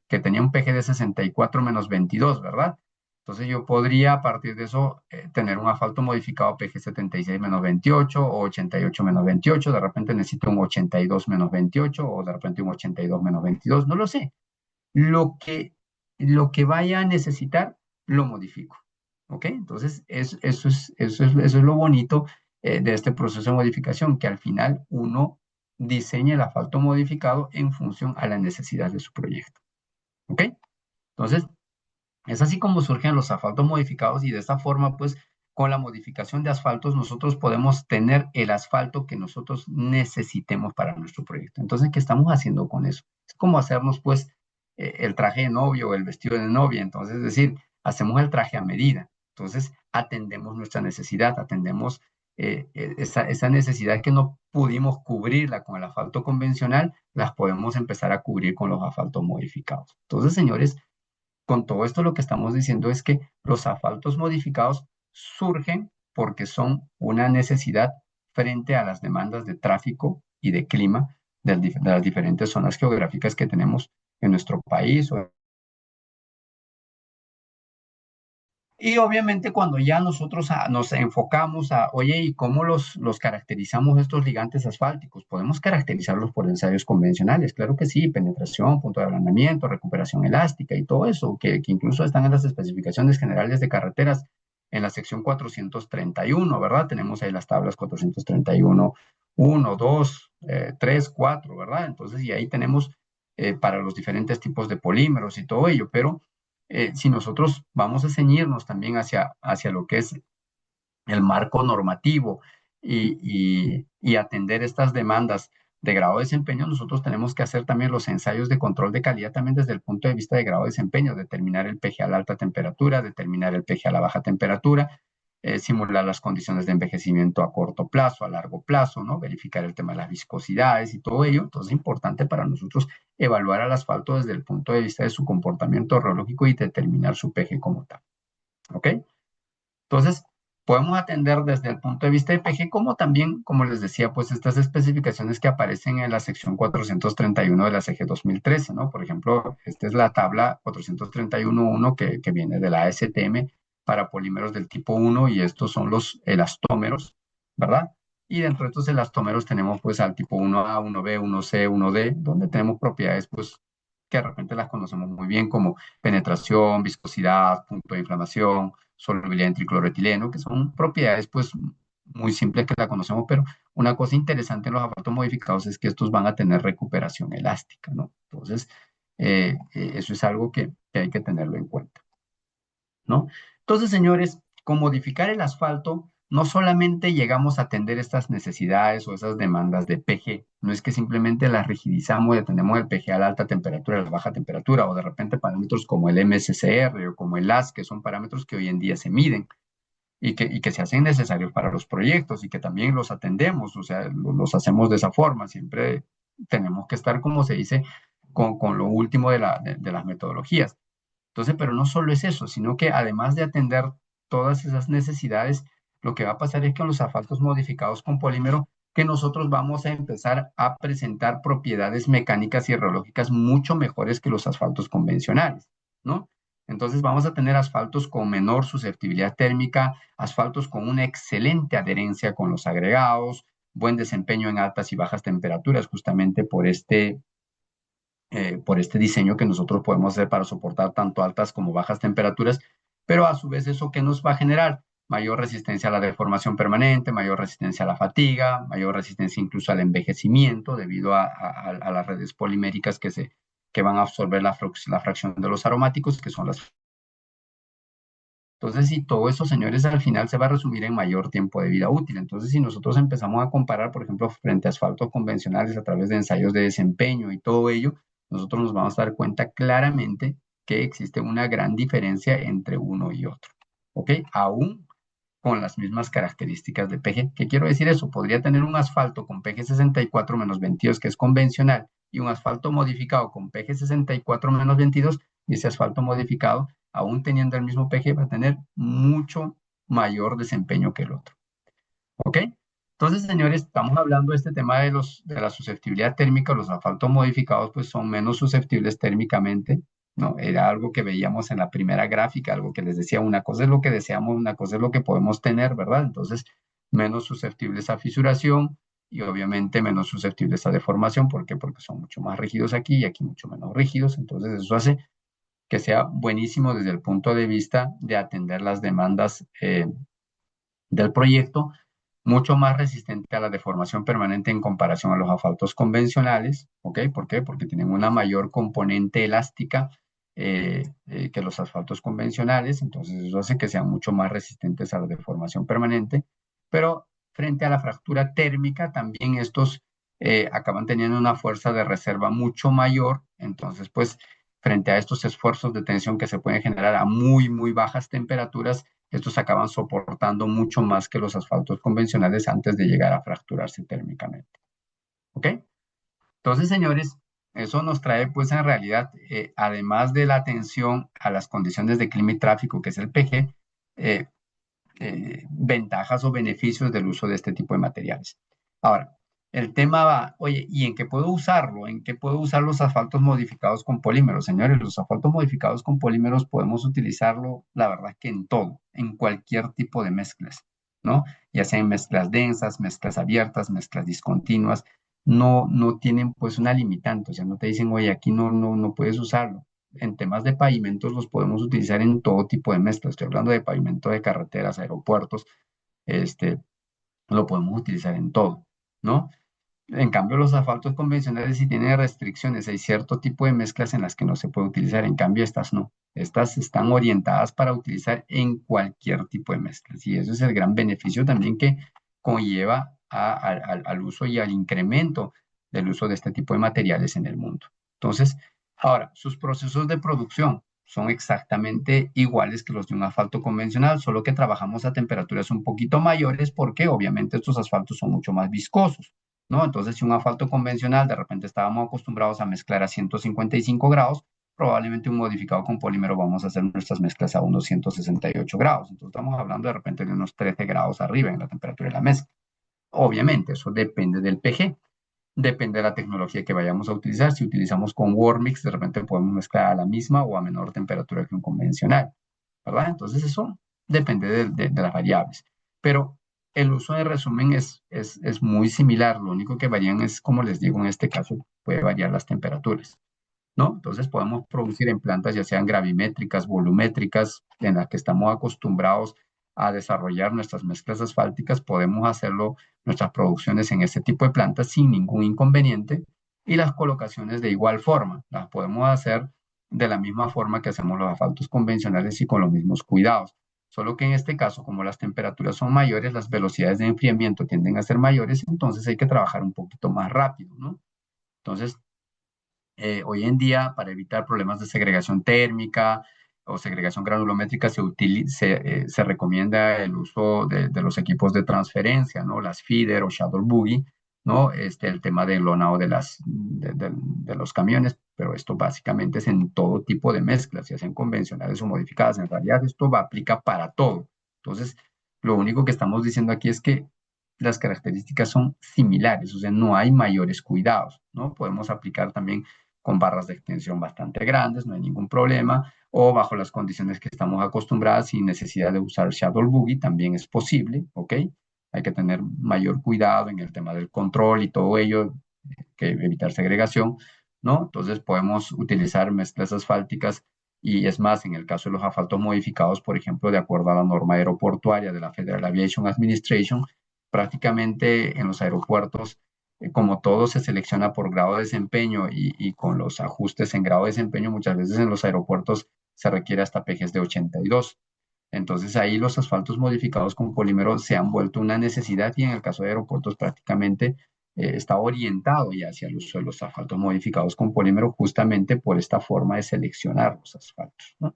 que tenía un PG de 64 menos 22, ¿verdad? Entonces yo podría a partir de eso tener un asfalto modificado PG 76 menos 28 o 88 menos 28, de repente necesito un 82 menos 28 o de repente un 82 menos 22, no lo sé. Lo que, lo que vaya a necesitar, lo modifico. ¿Ok? Entonces eso es lo bonito de este proceso de modificación, que al final uno diseña el asfalto modificado en función a la necesidad de su proyecto. ¿Ok? Entonces, es así como surgen los asfaltos modificados y de esta forma, pues, con la modificación de asfaltos, nosotros podemos tener el asfalto que nosotros necesitemos para nuestro proyecto. Entonces, ¿qué estamos haciendo con eso? Es como hacernos, pues, el traje de novio o el vestido de novia. Entonces, es decir, hacemos el traje a medida. Entonces, atendemos nuestra necesidad, atendemos esa necesidad que no pudimos cubrirla con el asfalto convencional, las podemos empezar a cubrir con los asfaltos modificados. Entonces, señores, con todo esto lo que estamos diciendo es que los asfaltos modificados surgen porque son una necesidad frente a las demandas de tráfico y de clima de las diferentes zonas geográficas que tenemos en nuestro país. Y obviamente cuando ya nosotros nos enfocamos a, oye, ¿y cómo los caracterizamos estos ligantes asfálticos? Podemos caracterizarlos por ensayos convencionales, claro que sí, penetración, punto de ablandamiento, recuperación elástica y todo eso, que incluso están en las especificaciones generales de carreteras en la sección 431, ¿verdad? Tenemos ahí las tablas 431, 1, 2, 3, 4, ¿verdad? Entonces, y ahí tenemos para los diferentes tipos de polímeros y todo ello, pero si nosotros vamos a ceñirnos también hacia lo que es el marco normativo y atender estas demandas de grado de desempeño, nosotros tenemos que hacer también los ensayos de control de calidad también desde el punto de vista de grado de desempeño, determinar el PG a la alta temperatura, determinar el PG a la baja temperatura, simular las condiciones de envejecimiento a corto plazo, a largo plazo, ¿no? Verificar el tema de las viscosidades y todo ello. Entonces es importante para nosotros evaluar al asfalto desde el punto de vista de su comportamiento reológico y determinar su PG como tal. ¿Ok? Entonces, podemos atender desde el punto de vista de PG, como también, como les decía, pues estas especificaciones que aparecen en la sección 431 de la CG 2013, ¿no? Por ejemplo, esta es la tabla 431.1 que viene de la ASTM para polímeros del tipo 1 y estos son los elastómeros, ¿verdad? Y dentro de estos elastómeros tenemos pues al tipo 1A, 1B, 1C, 1D, donde tenemos propiedades pues que de repente las conocemos muy bien como penetración, viscosidad, punto de inflamación, solubilidad en tricloroetileno, que son propiedades pues muy simples que la conocemos, pero una cosa interesante en los asfaltos modificados es que estos van a tener recuperación elástica, ¿no? Entonces, eso es algo que hay que tenerlo en cuenta, ¿no? Entonces, señores, con modificar el asfalto, no solamente llegamos a atender estas necesidades o esas demandas de PG, no es que simplemente las rigidizamos y atendemos el PG a la alta temperatura, a la baja temperatura, o de repente parámetros como el MSCR o como el AS, que son parámetros que hoy en día se miden y que se hacen necesarios para los proyectos y que también los atendemos, o sea, los hacemos de esa forma, siempre tenemos que estar, como se dice, con lo último de las metodologías. Entonces, pero no solo es eso, sino que además de atender todas esas necesidades, lo que va a pasar es que en los asfaltos modificados con polímero, que nosotros vamos a empezar a presentar propiedades mecánicas y reológicas mucho mejores que los asfaltos convencionales, ¿no? Entonces vamos a tener asfaltos con menor susceptibilidad térmica, asfaltos con una excelente adherencia con los agregados, buen desempeño en altas y bajas temperaturas, justamente por este diseño que nosotros podemos hacer para soportar tanto altas como bajas temperaturas, pero a su vez eso que nos va a generar mayor resistencia a la deformación permanente, mayor resistencia a la fatiga, mayor resistencia incluso al envejecimiento debido a las redes poliméricas que van a absorber la fracción de los aromáticos, que son las... Entonces, si todo eso, señores, al final se va a resumir en mayor tiempo de vida útil. Entonces, si nosotros empezamos a comparar, por ejemplo, frente a asfaltos convencionales a través de ensayos de desempeño y todo ello, nosotros nos vamos a dar cuenta claramente que existe una gran diferencia entre uno y otro. ¿Ok? Aún con las mismas características de PG. ¿Qué quiero decir eso? Podría tener un asfalto con PG 64-22, que es convencional, y un asfalto modificado con PG 64-22, y ese asfalto modificado, aún teniendo el mismo PG, va a tener mucho mayor desempeño que el otro. ¿Ok? Entonces, señores, estamos hablando de este tema de la susceptibilidad térmica. Los asfaltos modificados pues son menos susceptibles térmicamente, ¿no? Era algo que veíamos en la primera gráfica, algo que les decía, una cosa es lo que deseamos, una cosa es lo que podemos tener, ¿verdad? Entonces, menos susceptibles a fisuración y obviamente menos susceptibles a deformación. ¿Por qué? Porque son mucho más rígidos aquí y aquí mucho menos rígidos. Entonces, eso hace que sea buenísimo desde el punto de vista de atender las demandas del proyecto, mucho más resistente a la deformación permanente en comparación a los asfaltos convencionales. ¿Ok? ¿Por qué? Porque tienen una mayor componente elástica que los asfaltos convencionales, entonces eso hace que sean mucho más resistentes a la deformación permanente, pero frente a la fractura térmica también estos acaban teniendo una fuerza de reserva mucho mayor, entonces pues frente a estos esfuerzos de tensión que se pueden generar a muy, muy bajas temperaturas, estos acaban soportando mucho más que los asfaltos convencionales antes de llegar a fracturarse térmicamente. ¿Ok? Entonces, señores, eso nos trae, pues, en realidad, además de la atención a las condiciones de clima y tráfico, que es el PG, eh, ventajas o beneficios del uso de este tipo de materiales. Ahora, el tema va, oye, ¿y en qué puedo usarlo? ¿En qué puedo usar los asfaltos modificados con polímeros? Señores, los asfaltos modificados con polímeros podemos utilizarlo, la verdad que en todo, en cualquier tipo de mezclas, ¿no? Ya sean mezclas densas, mezclas abiertas, mezclas discontinuas, no tienen pues una limitante, o sea, no te dicen, oye, aquí no puedes usarlo. En temas de pavimentos los podemos utilizar en todo tipo de mezclas. Estoy hablando de pavimento de carreteras, aeropuertos, este, lo podemos utilizar en todo, ¿no? En cambio, los asfaltos convencionales sí tienen restricciones. Hay cierto tipo de mezclas en las que no se puede utilizar. En cambio, estas no. Estas están orientadas para utilizar en cualquier tipo de mezclas. Y eso es el gran beneficio también que conlleva al uso y al incremento del uso de este tipo de materiales en el mundo. Entonces, ahora, sus procesos de producción son exactamente iguales que los de un asfalto convencional, solo que trabajamos a temperaturas un poquito mayores porque obviamente estos asfaltos son mucho más viscosos. ¿No? Entonces, si un asfalto convencional, de repente estábamos acostumbrados a mezclar a 155 grados, probablemente un modificado con polímero vamos a hacer nuestras mezclas a unos 168 grados. Entonces, estamos hablando de repente de unos 13 grados arriba en la temperatura de la mezcla. Obviamente, eso depende del PG, depende de la tecnología que vayamos a utilizar. Si utilizamos con Warmix, de repente podemos mezclar a la misma o a menor temperatura que un convencional, ¿verdad? Entonces, eso depende de las variables. Pero el uso de resumen es muy similar. Lo único que varían es, como les digo, en este caso puede variar las temperaturas, ¿no? Entonces podemos producir en plantas ya sean gravimétricas, volumétricas, en las que estamos acostumbrados a desarrollar nuestras mezclas asfálticas, podemos hacerlo, nuestras producciones en este tipo de plantas sin ningún inconveniente y las colocaciones de igual forma, las podemos hacer de la misma forma que hacemos los asfaltos convencionales y con los mismos cuidados. Solo que en este caso, como las temperaturas son mayores, las velocidades de enfriamiento tienden a ser mayores, entonces hay que trabajar un poquito más rápido, ¿no? Entonces, hoy en día, para evitar problemas de segregación térmica o segregación granulométrica, se recomienda el uso de los equipos de transferencia, ¿no? Las feeder o shadow buggy, ¿no? El tema del lonado de los camiones, pero esto básicamente es en todo tipo de mezclas, ya sean convencionales o modificadas. En realidad, esto aplica para todo. Entonces, lo único que estamos diciendo aquí es que las características son similares, o sea, no hay mayores cuidados, ¿no? Podemos aplicar también con barras de extensión bastante grandes, no hay ningún problema, o bajo las condiciones que estamos acostumbradas sin necesidad de usar Shadow Buggy, también es posible, ¿ok? Hay que tener mayor cuidado en el tema del control y todo ello, que evitar segregación, ¿no? Entonces podemos utilizar mezclas asfálticas y es más, en el caso de los asfaltos modificados, por ejemplo, de acuerdo a la norma aeroportuaria de la Federal Aviation Administration, prácticamente en los aeropuertos como todo se selecciona por grado de desempeño y con los ajustes en grado de desempeño, muchas veces en los aeropuertos se requiere hasta pejes de 82. Entonces ahí los asfaltos modificados con polímero se han vuelto una necesidad y en el caso de aeropuertos prácticamente está orientado ya hacia el uso de los asfaltos modificados con polímero justamente por esta forma de seleccionar los asfaltos, ¿no?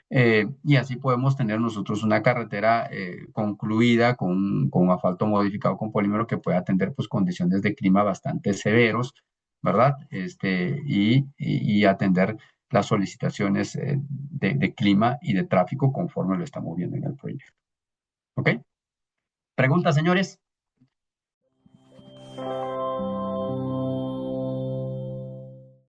Y así podemos tener nosotros una carretera concluida con un asfalto modificado con polímero que pueda atender pues, condiciones de clima bastante severos, ¿verdad? Y atender las solicitaciones de clima y de tráfico conforme lo estamos viendo en el proyecto. ¿Ok? ¿Preguntas, señores?